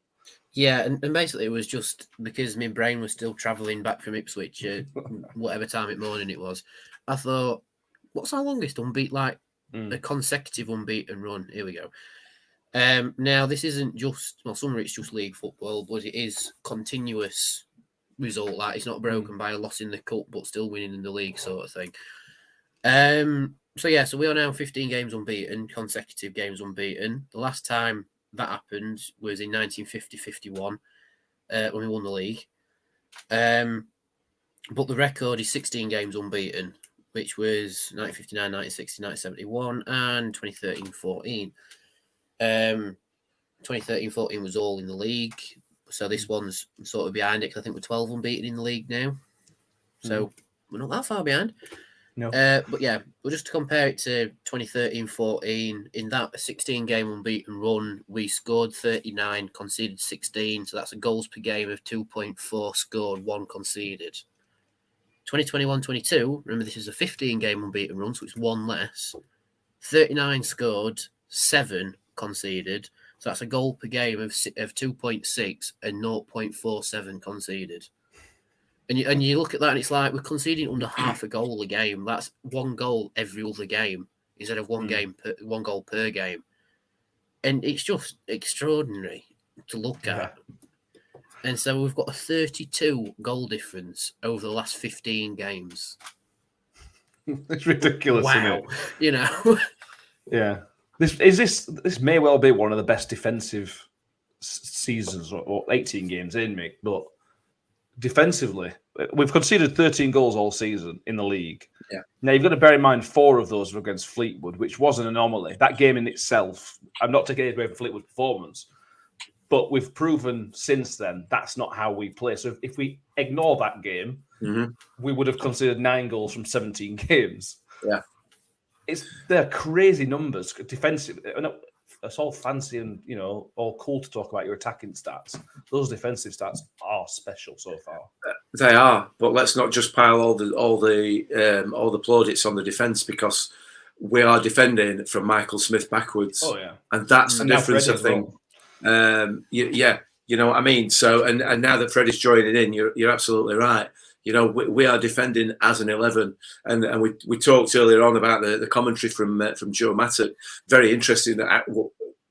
Yeah, and basically it was just because my brain was still travelling back from Ipswich, whatever time of morning it was. I thought, what's our longest unbeaten, a consecutive unbeaten run? Here we go. Now, this isn't just, some of it's just league football, but it is continuous result. It's not broken by a loss in the cup, but still winning in the league sort of thing. So we are now 15 games unbeaten, consecutive games unbeaten. The last time that happened was in 1950-51 when we won the league. But the record is 16 games unbeaten, which was 1959, 1960, 1971, and 2013-14. 2013-14 was all in the league. So this one's sort of behind it because I think we're 12 unbeaten in the league now. So we're not that far behind. No. But yeah, well, just to compare it to 2013-14, in that 16-game unbeaten run, we scored 39, conceded 16. So that's a goals per game of 2.4 scored, 1 conceded. 2021-22, remember this is a 15-game unbeaten run, so it's 1 less. 39 scored, 7 conceded. So that's a goal per game of 2.6 and 0.47 conceded. And you look at that and it's like we're conceding under half a goal a game. That's 1 goal every other game instead of 1 goal per game. And it's just extraordinary to look at. And so we've got a 32 goal difference over the last 15 games. It's ridiculous, wow. Isn't it? Yeah. This may well be one of the best defensive seasons or 18 games in, Mick, but defensively, we've conceded 13 goals all season in the league. Yeah. Now, you've got to bear in mind 4 of those were against Fleetwood, which was an anomaly. That game in itself, I'm not taking away from Fleetwood's performance, but we've proven since then that's not how we play. So if we ignore that game, we would have conceded 9 goals from 17 games. Yeah. They're crazy numbers. Defensive, it's all fancy and all cool to talk about your attacking stats. Those defensive stats are special so far. They are, but let's not just pile all the plaudits on the defence, because we are defending from Michael Smith backwards. Oh yeah, and that's the difference, I think. Well. You know what I mean. So and now that Freddie's joining in, you're absolutely right. We are defending as an 11, and we talked earlier on about the commentary from Joe Mattock. Very interesting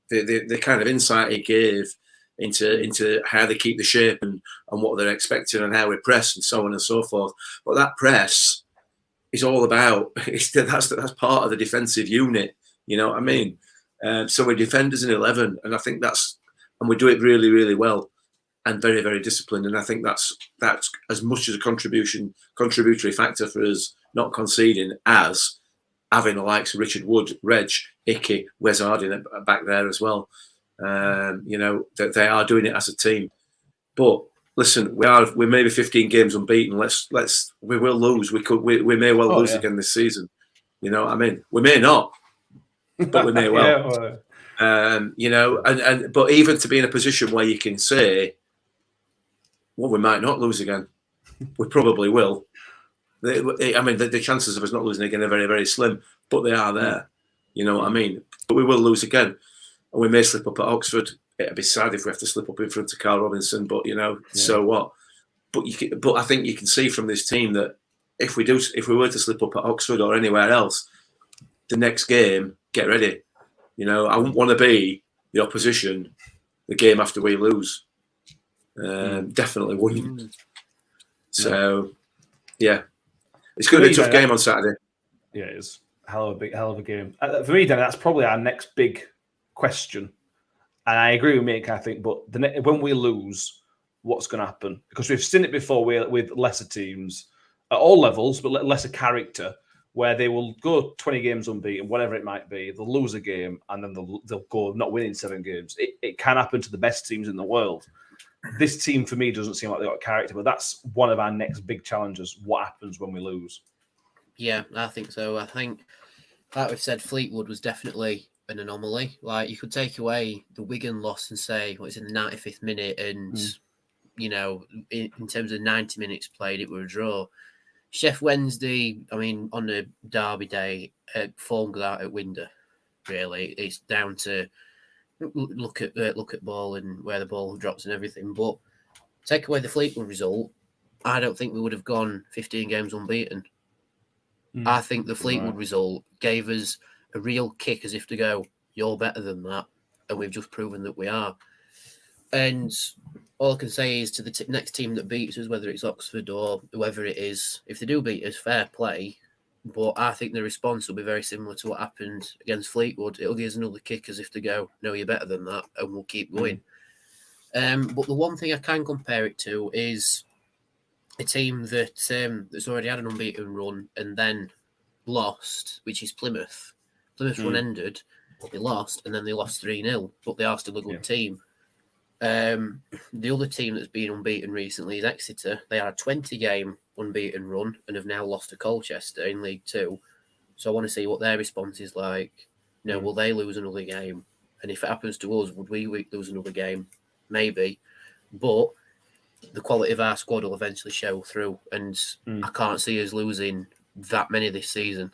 the kind of insight he gave into how they keep the shape and what they're expecting and how we press and so on and so forth. But that press is all about that's part of the defensive unit. You know what I mean? So we defend as an 11, and I think and we do it really, really well. And very, very disciplined, and I think that's as much as a contributory factor for us not conceding as having the likes of Richard Wood, Reg, Icky, Wes Harding back there as well. That they are doing it as a team. But listen, we're maybe 15 games unbeaten. We will lose. We may well lose again this season. You know what I mean? We may not, but we may well. But even to be in a position where you can say, well, we might not lose again. We probably will. The chances of us not losing again are very, very slim, but they are there. You know what I mean? But we will lose again. And we may slip up at Oxford. It'd be sad if we have to slip up in front of Carl Robinson, but, so what? But I think you can see from this team that if we were to slip up at Oxford or anywhere else, the next game, get ready. I wouldn't want to be the opposition the game after we lose. Definitely wouldn't. So, yeah, it's going to be a tough game on Saturday. Yeah, it is. Hell of a game. For me, Dan, that's probably our next big question. And I agree with Mick, I think. But when we lose, what's going to happen, because we've seen it before with lesser teams at all levels, but lesser character, where they will go 20 games unbeaten, whatever it might be. They'll lose a game and then they'll go not winning 7 games. It can happen to the best teams in the world. This team, for me, doesn't seem like they've got character, but that's one of our next big challenges. What happens when we lose? Yeah, I think so. I think, like we've said, Fleetwood was definitely an anomaly. Like, you could take away the Wigan loss and say, it's in the 95th minute, and, you know, in terms of 90 minutes played, it was a draw. Sheff Wednesday, I mean, on the derby day, form goes out at window, really. It's down to look at ball and where the ball drops and everything. But take away the Fleetwood result, I don't think we would have gone 15 games unbeaten. I think the Fleetwood result gave us a real kick, as if to go, you're better than that. And we've just proven that we are. And all I can say is to the next team that beats us, whether it's Oxford or whoever it is, if they do beat us, fair play. But I think the response will be very similar to what happened against Fleetwood. It'll give us another kick, as if to go, no, you're better than that, and we'll keep going. But the one thing I can compare it to is a team that's already had an unbeaten run and then lost, which is Plymouth. Plymouth's run ended, they lost, and then they lost 3-0, but they are still a good team. The other team that's been unbeaten recently is Exeter. They had a 20-game unbeaten run and have now lost to Colchester in League Two. So I want to see what their response is like. You know, will they lose another game? And if it happens to us, would we lose another game? Maybe. But the quality of our squad will eventually show through, and I can't see us losing that many this season.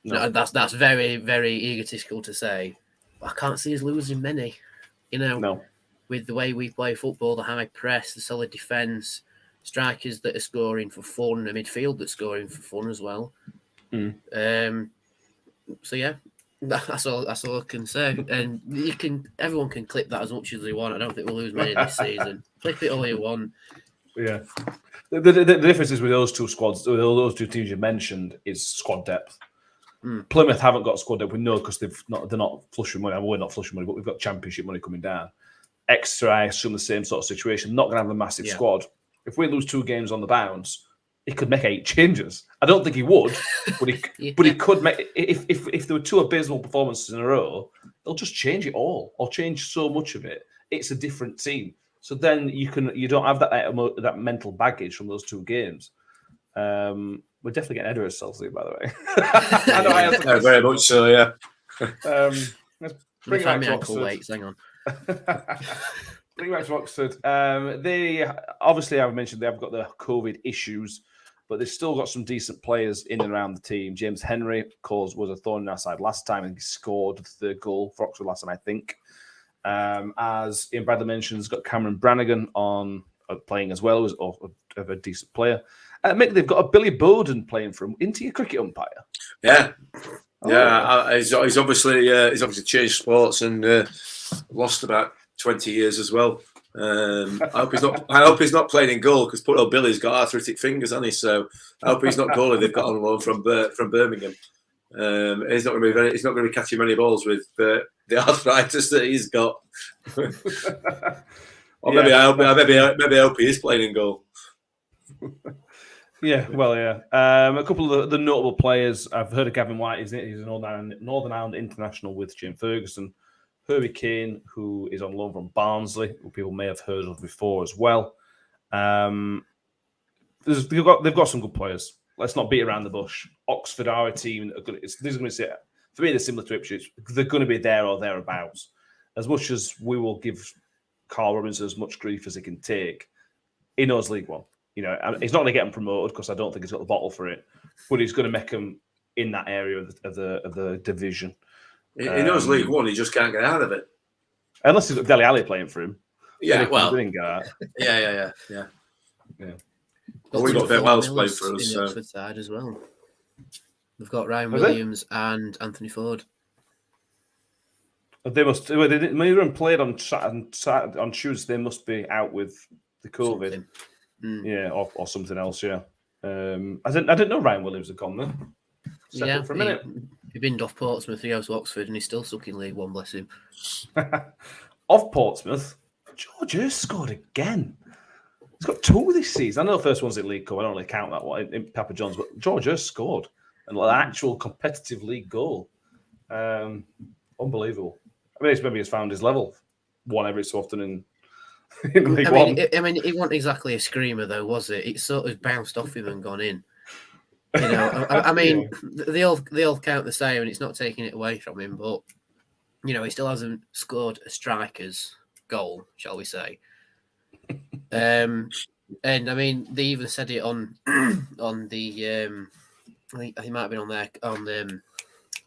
No. That's very, very egotistical to say. But I can't see us losing many. You know, with the way we play football, the high press, the solid defence, strikers that are scoring for fun, a midfield that's scoring for fun as well. So yeah, that's all I can say. And everyone can clip that as much as they want. I don't think we'll lose many this season. Clip it all you want. Yeah. The difference is with those two squads, with those two teams you mentioned, is squad depth. Plymouth haven't got squad depth. We know because they're not flush with money. We're not flush with money, but we've got championship money coming down. Exeter, I assume the same sort of situation. Not going to have a massive squad. If we lose 2 games on the bounce, he could make 8 changes. I don't think he would, but he could make. If there were 2 abysmal performances in a row, they'll just change it all, or change so much of it. It's a different team. So then you don't have that mental baggage from those 2 games. We're definitely getting ahead of ourselves here, by the way. I know I have very much so, yeah. Let's bring it back to Oxford. Weights, hang on. Bring it back to Oxford. They obviously, I've mentioned they've got the COVID issues, but they've still got some decent players in and around the team. James Henry, of course, was a thorn in our side last time, and he scored the 3rd goal for Oxford last time, I think. As Ian Bradley mentioned, he's got Cameron Brannigan on playing as well, as a decent player. Mick, they've got a Billy Bowden playing for him. Isn't he a cricket umpire? Yeah. Yeah, he's obviously changed sports and lost about 20 years as well. I hope he's not playing in goal, because poor old Billy's got arthritic fingers, hasn't he? So I hope he's not goalie. They've got on loan from Birmingham. He's not going to be catching many balls with the arthritis that he's got. Or maybe I hope he is playing in goal. Yeah, well, yeah. A couple of the notable players. I've heard of Gavin White. He's a Northern Ireland international with Jim Ferguson. Herbie Kane, who is on loan from Barnsley, who people may have heard of before as well. They've got some good players. Let's not beat around the bush. Oxford are a team. For me, they're similar to Ipswich. They're going to be there or thereabouts. As much as we will give Carl Robinson as much grief as he can take, he knows League One. You know, he's not going to get him promoted, because I don't think he's got the bottle for it. But he's going to make him in that area of the division. He knows League One. He just can't get out of it. Unless he's got Dele Alli playing for him. Yeah, well. Yeah. Well, we've got Ben Wiles playing for us. In the Oxford side as well. We've got Ryan Williams and Anthony Ford. They must. They didn't play on Tuesday. They must be out with the COVID. Yeah, or something else. Yeah. I didn't know Ryan Williams had gone there. For a minute. He binned off Portsmouth, he goes to Oxford, and he's still stuck in League One, bless him. Off Portsmouth, George Hurst scored again. He's got 2 this season. I know the first one's in League Cup. I don't really count that one in Papa John's, but George has scored an actual competitive league goal. Unbelievable. I mean, it's maybe he's found his level. One every so often in League One. I mean, it wasn't exactly a screamer, though, was it? It sort of bounced off him and gone in. You know, I mean, they all count the same, and it's not taking it away from him. But you know, he still hasn't scored a striker's goal, shall we say? And I mean, they even said it on the I think he might have been on there on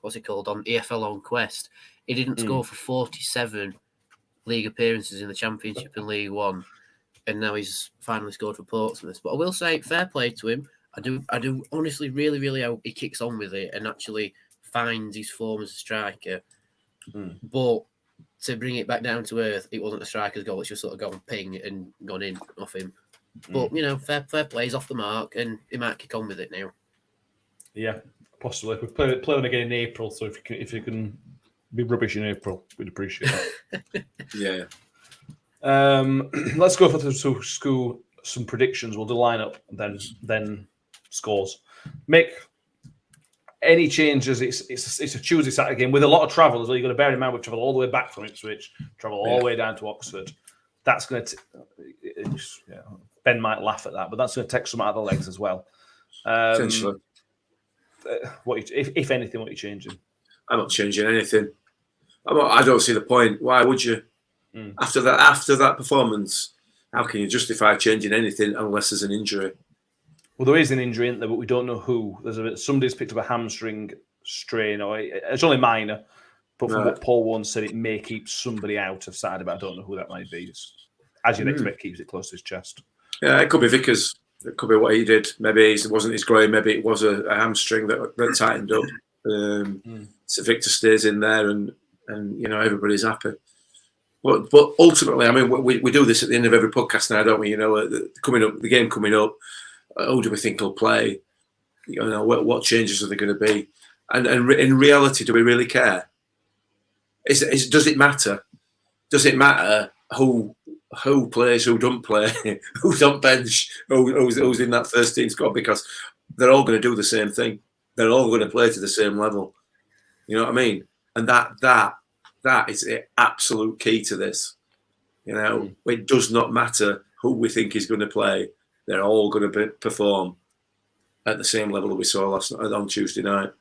what's it called, on EFL on Quest. He didn't score for 47 league appearances in the Championship and League One, and now he's finally scored for Portsmouth. But I will say, fair play to him. I do honestly really, really hope he kicks on with it and actually finds his form as a striker. But to bring it back down to earth, it wasn't a striker's goal. It's just sort of gone ping and gone in off him. But, you know, fair play. He's off the mark and he might kick on with it now. Yeah, possibly. We're playing again in April, so if you can be rubbish in April, we'd appreciate that. Yeah. Let's go for some predictions. We'll do lineup and then scores. Make any changes. It's a Tuesday, Saturday game with a lot of travel as well. You've got to bear in mind we've travelled all the way back from Ipswich, travel all the way down to Oxford. That's going to Ben might laugh at that, but that's going to take some out of the legs as well. Essentially. If anything, what are you changing? I'm not changing anything. I don't see the point. Why would you? After that performance, how can you justify changing anything unless there's an injury? Well, there is an injury in there, but we don't know who. Somebody's picked up a hamstring strain, or it's only minor. But from what Paul once said, it may keep somebody out of Saturday, but I don't know who that might be. As you'd expect, keeps it close to his chest. Yeah, it could be Vickers. It could be what he did. Maybe it wasn't his groin. Maybe it was a hamstring that tightened up. So Victor stays in there, and you know everybody's happy. But ultimately, I mean, we do this at the end of every podcast now, don't we? You know, the game coming up. Who do we think will play? You know, what changes are there going to be? And in reality, do we really care? Does it matter? Does it matter who plays, who don't play, who's on bench, who's in that first team squad? Because they're all going to do the same thing. They're all going to play to the same level. You know what I mean? And that is the absolute key to this. You know, it does not matter who we think is going to play. They're all going to perform at the same level that we saw on Tuesday night.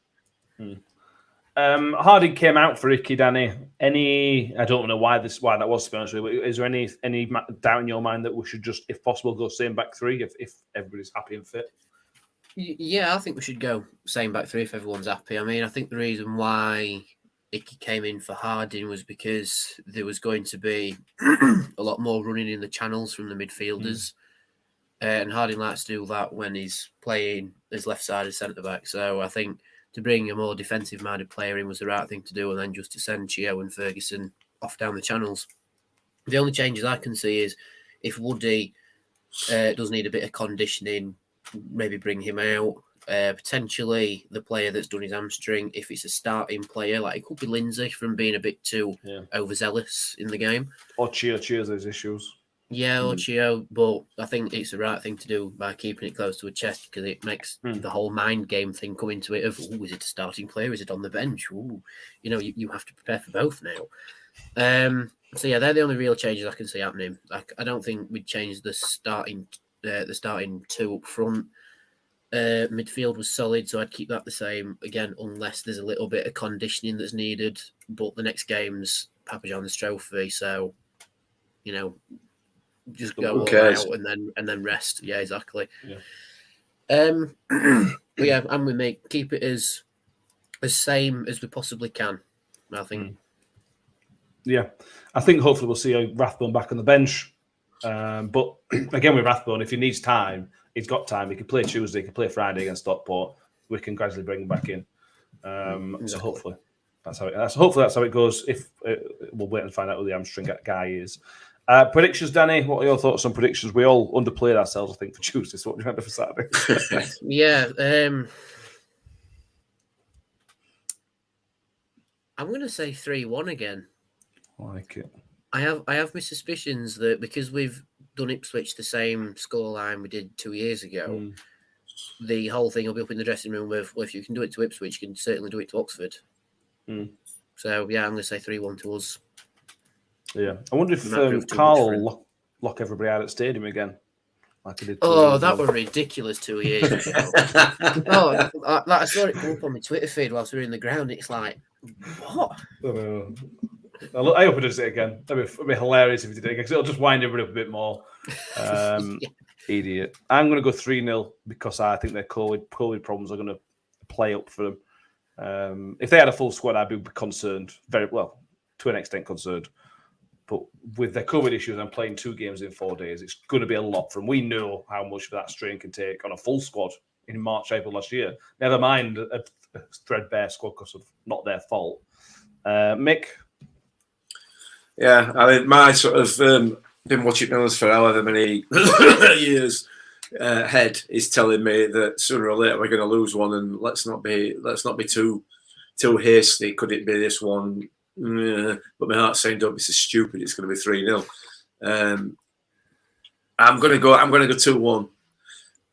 Harding came out for Ricky, Danny. I don't know why that was, to be honest with you, but is there any doubt in your mind that we should just, if possible, go same back three if everybody's happy and fit? Yeah, I think we should go same back three if everyone's happy. I mean, I think the reason why Icky came in for Harding was because there was going to be a lot more running in the channels from the midfielders. And Harding likes to do that when he's playing his left-sided centre-back. So I think to bring a more defensive-minded player in was the right thing to do, and then just to send Chio and Ferguson off down the channels. The only changes I can see is if Woody does need a bit of conditioning, maybe bring him out. Potentially the player that's done his hamstring, if it's a starting player, like it could be Lindsay from being a bit too overzealous in the game. Or Chio's those issues. Yeah, or Chio, but I think it's the right thing to do by keeping it close to a chest because it makes the whole mind game thing come into it of, is it a starting player? Is it on the bench? Ooh, you know, you have to prepare for both now. So yeah, they're the only real changes I can see happening. I don't think we'd change the starting two up front. Midfield was solid, so I'd keep that the same again, unless there's a little bit of conditioning that's needed. But the next game's Papa John's Trophy, so you know, just go all out and then rest. Yeah, exactly. Yeah. But yeah, and we keep it as same as we possibly can. I think. Yeah, I think hopefully we'll see Rathbone back on the bench. But again, with Rathbone, if he needs time, he's got time. He can play Tuesday, he can play Friday against Stockport. We can gradually bring him back in. So hopefully that's how it goes. If we'll wait and find out who the hamstring guy is. Predictions, Danny. What are your thoughts on predictions? We all underplayed ourselves, I think, for Tuesday. So what do you remember for Saturday? Yeah, I'm going to say 3-1 again. I like it. I have my suspicions that because we've done Ipswich the same scoreline we did 2 years ago, the whole thing will be up in the dressing room with, well, if you can do it to Ipswich, you can certainly do it to Oxford. So, yeah, I'm going to say 3-1 to us. Yeah. I wonder if Might prove too Carl much for will lock everybody out at stadium again. Like he did that was ridiculous 2 years ago. I saw it come up on my Twitter feed whilst we were in the ground. It's like, what? I hope he does it again. It'd be hilarious if he did it again, because it'll just wind everybody up a bit more. Idiot. I'm going to go 3-0 because I think their COVID problems are going to play up for them. If they had a full squad, I'd be concerned. Very well, to an extent concerned. But with their COVID issues and playing 2 games in 4 days, it's going to be a lot for them. We know how much that strain can take on a full squad in March, April last year. Never mind a threadbare squad because of not their fault. Mick? Yeah, I mean, my sort of been watching Millers for however many years. Head is telling me that sooner or later we're going to lose one, and let's not be too hasty. Could it be this one? But my heart's saying don't be so stupid. It's going to be 3-0. I'm going to go 2-1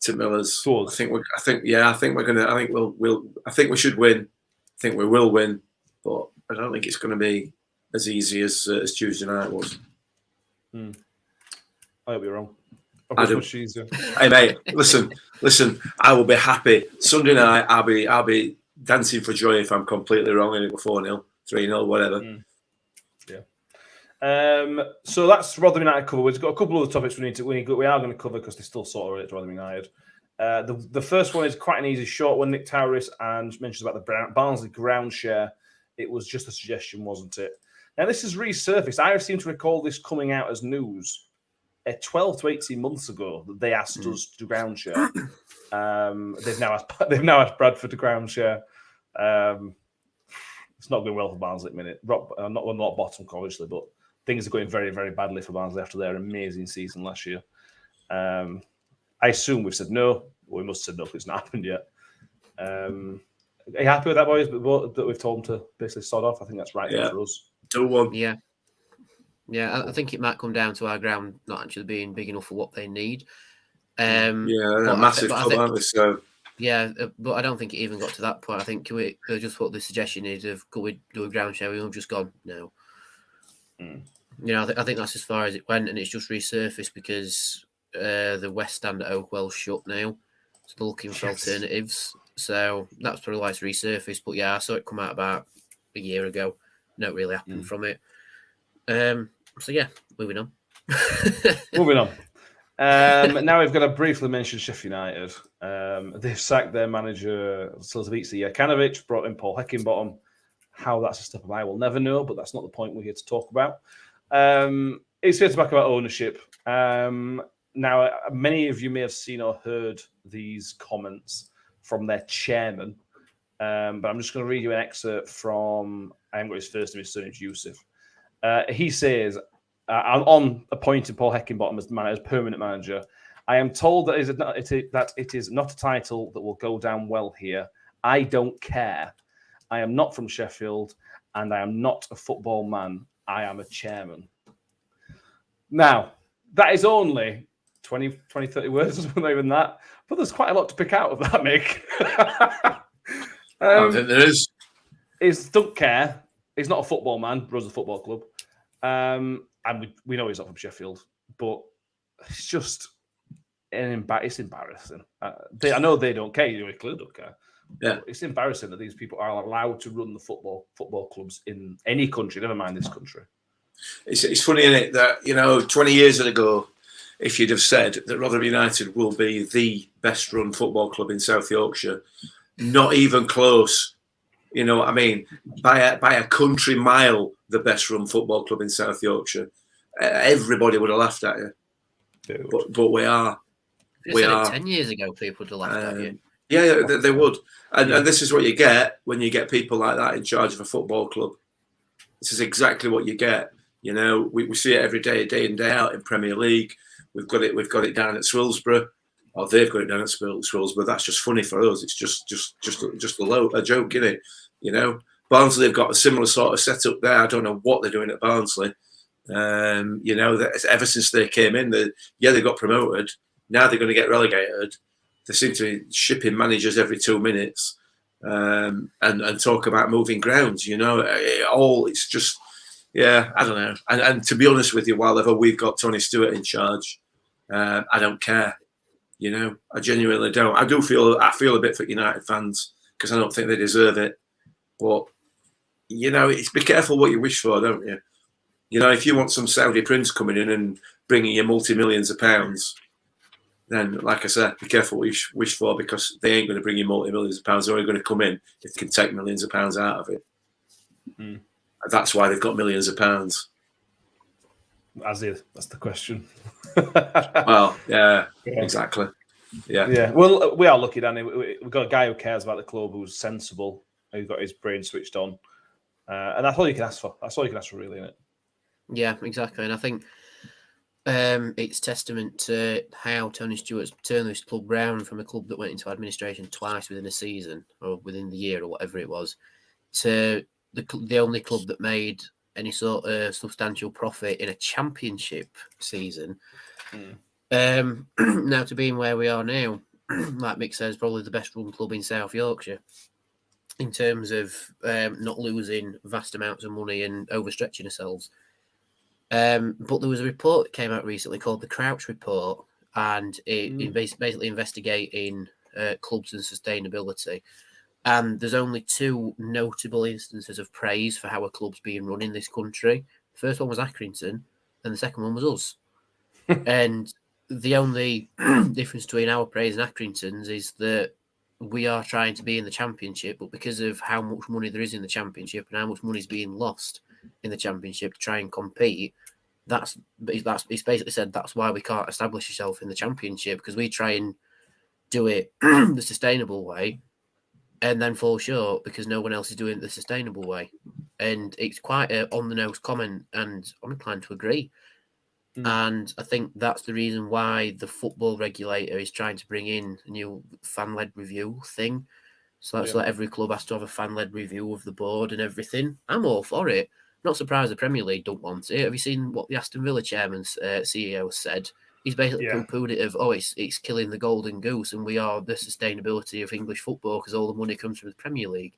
to Millers. I think we should win. I think we will win, but I don't think it's going to be as easy as Tuesday night was. I hope you're wrong. I do. Hey mate, listen. I will be happy Sunday night. I'll be dancing for joy if I'm completely wrong and it was 4-0, 3-0, whatever. Yeah. So that's Rotherham United covered. We've got a couple of other topics we are going to cover because they still sort of relate to Rotherham United. The first one is quite an easy short one. Nick Towris and mentions about the Barnsley ground share. It was just a suggestion, wasn't it? Now this has resurfaced. I seem to recall this coming out as news 12 to 18 months ago that they asked us to ground share. They've now asked Bradford to ground share. It's not going well for Barnsley at the minute. Not bottom, obviously, but things are going very, very badly for Barnsley after their amazing season last year. I assume we've said no. We must have said no because it's not happened yet. Are you happy with that, boys? That we've told them to basically sod off? I think that's right for us. 2-1. Yeah, I think it might come down to our ground not actually being big enough for what they need. Massive club, aren't they? So yeah, but I don't think it even got to that point. I think just what the suggestion is of could we do a ground share? We've just gone no. I think that's as far as it went, and it's just resurfaced because the West Stand at Oakwell's shut now, so they're looking for alternatives. So that's probably why it's resurfaced. But yeah, I saw it come out about a year ago. No, it really happened from it. So yeah, moving on. Moving on. Now we've got to briefly mention Sheffield United. They've sacked their manager Slzovica Jokanovic, brought in Paul Heckingbottom. How that's a step up, I will never know, but that's not the point we're here to talk about. It's here to talk about ownership. Now, many of you may have seen or heard these comments from their chairman, but I'm just going to read you an excerpt from, I haven't got his first name, his surname's Yusuf. He says, on appointing Paul Heckingbottom as permanent manager, I am told that it is not a title that will go down well here. I don't care. I am not from Sheffield, and I am not a football man. I am a chairman. Now, that is only 20, 30 words, not even that. But there's quite a lot to pick out of that, Mick. I think there is. He don't care. He's not a football man, runs a football club. And we know he's not from Sheffield. But it's just it's embarrassing. I know they don't care. You clearly don't care. Yeah, it's embarrassing that these people are allowed to run the football clubs in any country, never mind this country. It's funny, isn't it, that 20 years ago, if you'd have said that Rotherham United will be the best run football club in South Yorkshire, not even close. You know what I mean? By a country mile, the best run football club in South Yorkshire. Everybody would have laughed at you. But we are. We are. 10 years ago, people would have laughed at you. Yeah, they would. And this is what you get when you get people like that in charge of a football club. This is exactly what you get. You know, we see it every day in, day out in Premier League. We've got it down at Swillsborough, or they've got it down at Swillsborough. That's just funny for us. It's just a joke, isn't it? You know, Barnsley have got a similar sort of setup there. I don't know what they're doing at Barnsley. You know, that ever since they came in, they got promoted. Now they're going to get relegated. They seem to be shipping managers every 2 minutes and talk about moving grounds. You know, it's just, yeah, I don't know. And to be honest with you, while ever we've got Tony Stewart in charge, I don't care. You know, I genuinely don't. I feel a bit for United fans because I don't think they deserve it. But, you know, it's be careful what you wish for, don't you? You know, if you want some Saudi prince coming in and bringing you multi-millions of pounds, then, like I said, be careful what you wish for, because they ain't going to bring you multi-millions of pounds. They're only going to come in if they can take millions of pounds out of it. Mm. That's why they've got millions of pounds. As is, that's the question. Well, yeah, exactly. Yeah. Well, we are lucky, Danny. We've got a guy who cares about the club, who's sensible, who's got his brain switched on, and that's all you can ask for. That's all you can ask for, really, isn't it? Yeah, exactly. And I think it's testament to how Tony Stewart's turned this club round from a club that went into administration twice within a season or within the year or whatever it was, to the only club that made any sort of substantial profit in a championship season. Now to being where we are now, like Mick says, probably the best run club in South Yorkshire in terms of not losing vast amounts of money and overstretching ourselves. But there was a report that came out recently called the Crouch Report, and it basically investigating clubs and sustainability. And there's only two notable instances of praise for how a club's being run in this country. The first one was Accrington, and the second one was us. And the only difference between our praise and Accrington's is that we are trying to be in the Championship, but because of how much money there is in the Championship and how much money is being lost in the Championship to try and compete, it's basically said that's why we can't establish ourselves in the Championship, because we try and do it the sustainable way and then fall short because no one else is doing it the sustainable way. And it's quite an on-the-nose comment, and I'm inclined to agree. And I think that's the reason why the football regulator is trying to bring in a new fan-led review thing. So that's like every club has to have a fan-led review of the board and everything. I'm all for it. Not surprised the Premier League don't want it. Have you seen what the Aston Villa chairman's CEO said? He's basically poo-pooed it of, it's killing the golden goose, and we are the sustainability of English football because all the money comes from the Premier League.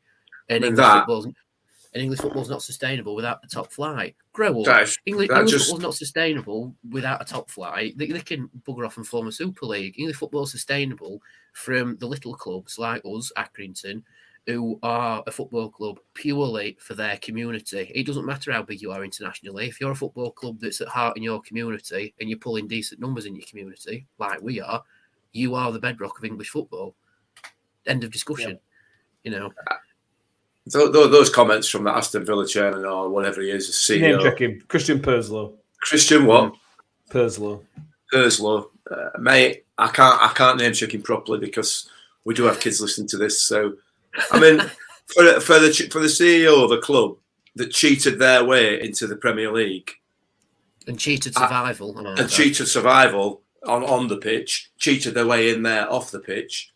And English football's not sustainable without the top flight. Grow up. English football's not sustainable without a top flight. They can bugger off and form a Super League. English football's sustainable from the little clubs like us, Accrington, who are a football club purely for their community. It doesn't matter how big you are internationally. If you're a football club that's at heart in your community and you're pulling decent numbers in your community, like we are, you are the bedrock of English football. End of discussion. You know. Those comments from the Aston Villa chairman or whatever he is, the CEO. Name check him. Christian Purslow. Christian what? Purslow. Mate, I can't name check him properly because we do have kids listening to this. So, I mean, for the CEO of a club that cheated their way into the Premier League and cheated survival, on the pitch, cheated their way in there off the pitch.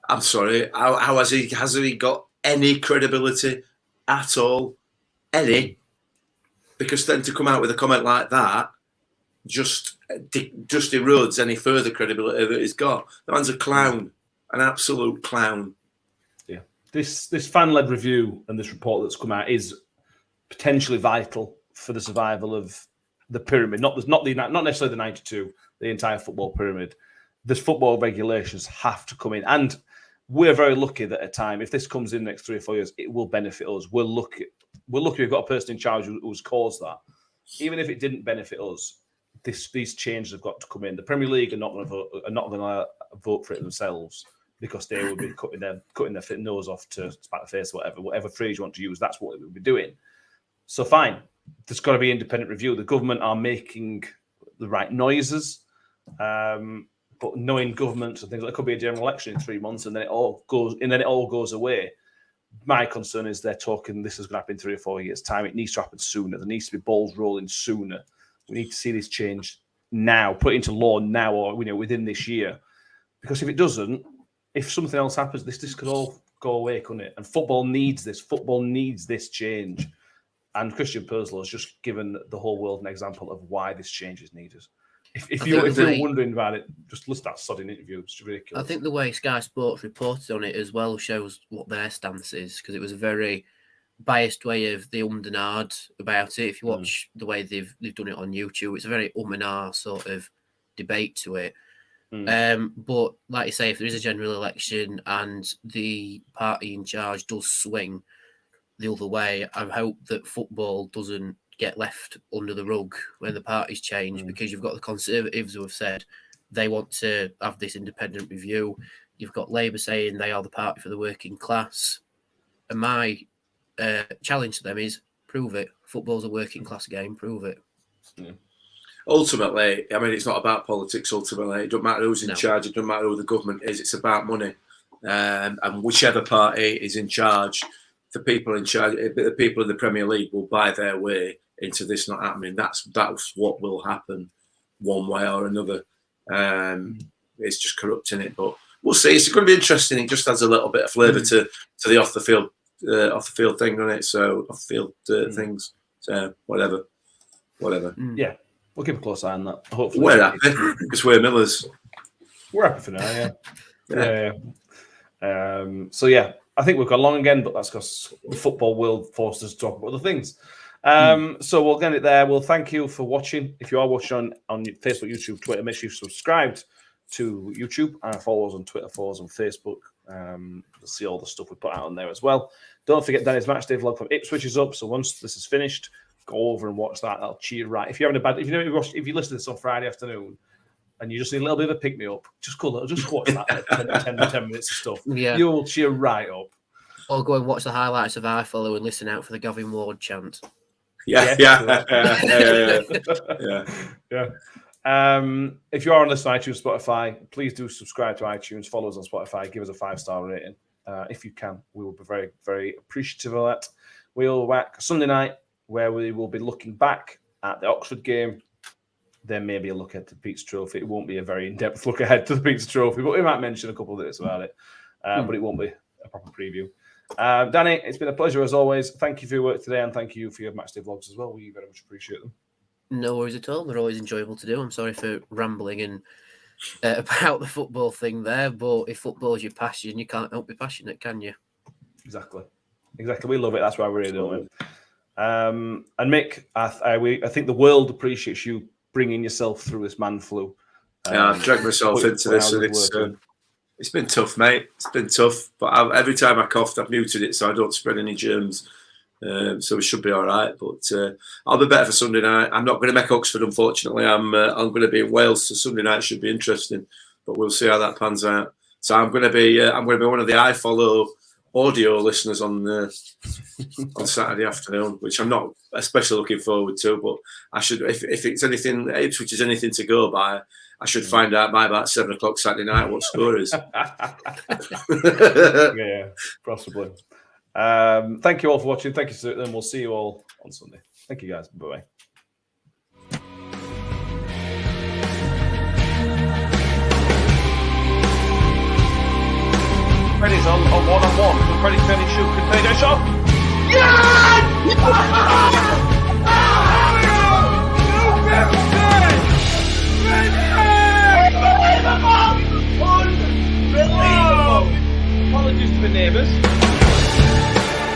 I'm sorry, how has he got any credibility at all? Any? Because then to come out with a comment like that just erodes any further credibility that he's got. The man's a clown, an absolute clown. Yeah, this fan-led review and this report that's come out is potentially vital for the survival of the pyramid. Not necessarily the 92, the entire football pyramid. This football regulations have to come in, and we're very lucky that at a time, if this comes in the next 3 or 4 years, it will benefit us. We're lucky we've got a person in charge who's caused that. Even if it didn't benefit us, these changes have got to come in. The Premier League are not going to vote for it themselves because they would be cutting their nose off to spat the face, whatever phrase you want to use. That's what it would be doing. So fine, there's got to be independent review. The government are making the right noises. But knowing governments and things, like, it could be a general election in 3 months, and then it all goes away. My concern is they're talking this is going to happen in 3 or 4 years' time. It needs to happen sooner. There needs to be balls rolling sooner. We need to see this change now, put it into law now, or within this year. Because if it doesn't, if something else happens, this could all go away, couldn't it? And football needs this. Football needs this change. And Christian Purslow has just given the whole world an example of why this change is needed. If I you're think the way- wondering about it, just listen to that sodding interview. It's ridiculous. I think the way Sky Sports reported on it as well shows what their stance is, because it was a very biased way of the and ah'd about it. If you watch the way they've done it on YouTube, it's a very and ah sort of debate to it. But like you say, if there is a general election and the party in charge does swing the other way, I hope that football doesn't get left under the rug when the parties change, because you've got the Conservatives who have said they want to have this independent review. You've got Labour saying they are the party for the working class. And my challenge to them is prove it. Football's a working class game. Prove it. Yeah. Ultimately, I mean, it's not about politics. Ultimately, it doesn't matter who's in charge. It doesn't matter who the government is. It's about money, and whichever party is in charge, the people in charge, the people in the Premier League will buy their way into this not happening. That's what will happen, one way or another. It's just corrupting it, but we'll see. It's going to be interesting. It just adds a little bit of flavour to the off the field thing, doesn't it? So off the field things. So whatever. Yeah, we'll keep a close eye on that. Hopefully, We're happy because we're Millers. We're happy for now. Yeah. So yeah, I think we've got long again, but that's because the football world forced us to talk about other things. So we'll get it there. Well, thank you for watching. If you are watching on Facebook, YouTube, Twitter, make sure you've subscribed to YouTube and follow us on Twitter, follow us on Facebook. You'll see all the stuff we put out on there as well. Don't forget Danny's matchday vlog from Ipswich is up. So once this is finished, go over and watch that. That'll cheer you right. If you listen to this on Friday afternoon and you just need a little bit of a pick me up, just watch that 10 minutes of stuff. Yeah. You'll cheer right up. Or go and watch the highlights of I Follow and listen out for the Gavin Ward chant. Yeah. If you are on listening to iTunes, Spotify, please do subscribe to iTunes, follow us on Spotify, give us a 5-star rating. If you can, we will be very, very appreciative of that. We'll back Sunday night, where we will be looking back at the Oxford game. There may be a look at the Pete's Trophy. It won't be a very in-depth look ahead to the Pete's Trophy, but we might mention a couple of bits about it. But it won't be a proper preview. Danny, it's been a pleasure as always. Thank you for your work today, and thank you for your matchday vlogs as well. We very much appreciate them. No worries at all. They're always enjoyable to do. I'm sorry for rambling and about the football thing there, but if football is your passion, you can't help be passionate, can you? Exactly. We love it. That's why we're really doing it. And Mick, I think the world appreciates you bringing yourself through this man flu. I've dragged myself into this, and it's been tough, mate. It's been tough, but every time I coughed, I've muted it so I don't spread any germs. So we should be all right. But I'll be better for Sunday night. I'm not going to make Oxford, unfortunately. I'm going to be in Wales, so Sunday night should be interesting. But we'll see how that pans out. So I'm going to be one of the I Follow audio listeners on Saturday afternoon, which I'm not especially looking forward to. But I should, if it's anything, which is anything to go by, I should find out by about 7 o'clock Saturday night what score is. Yeah, possibly. Thank you all for watching. Thank you, sir, and we'll see you all on Sunday. Thank you, guys. Bye-bye. Freddie's on one-on-one. Can Freddie finish shoot? Can Freddie go shot?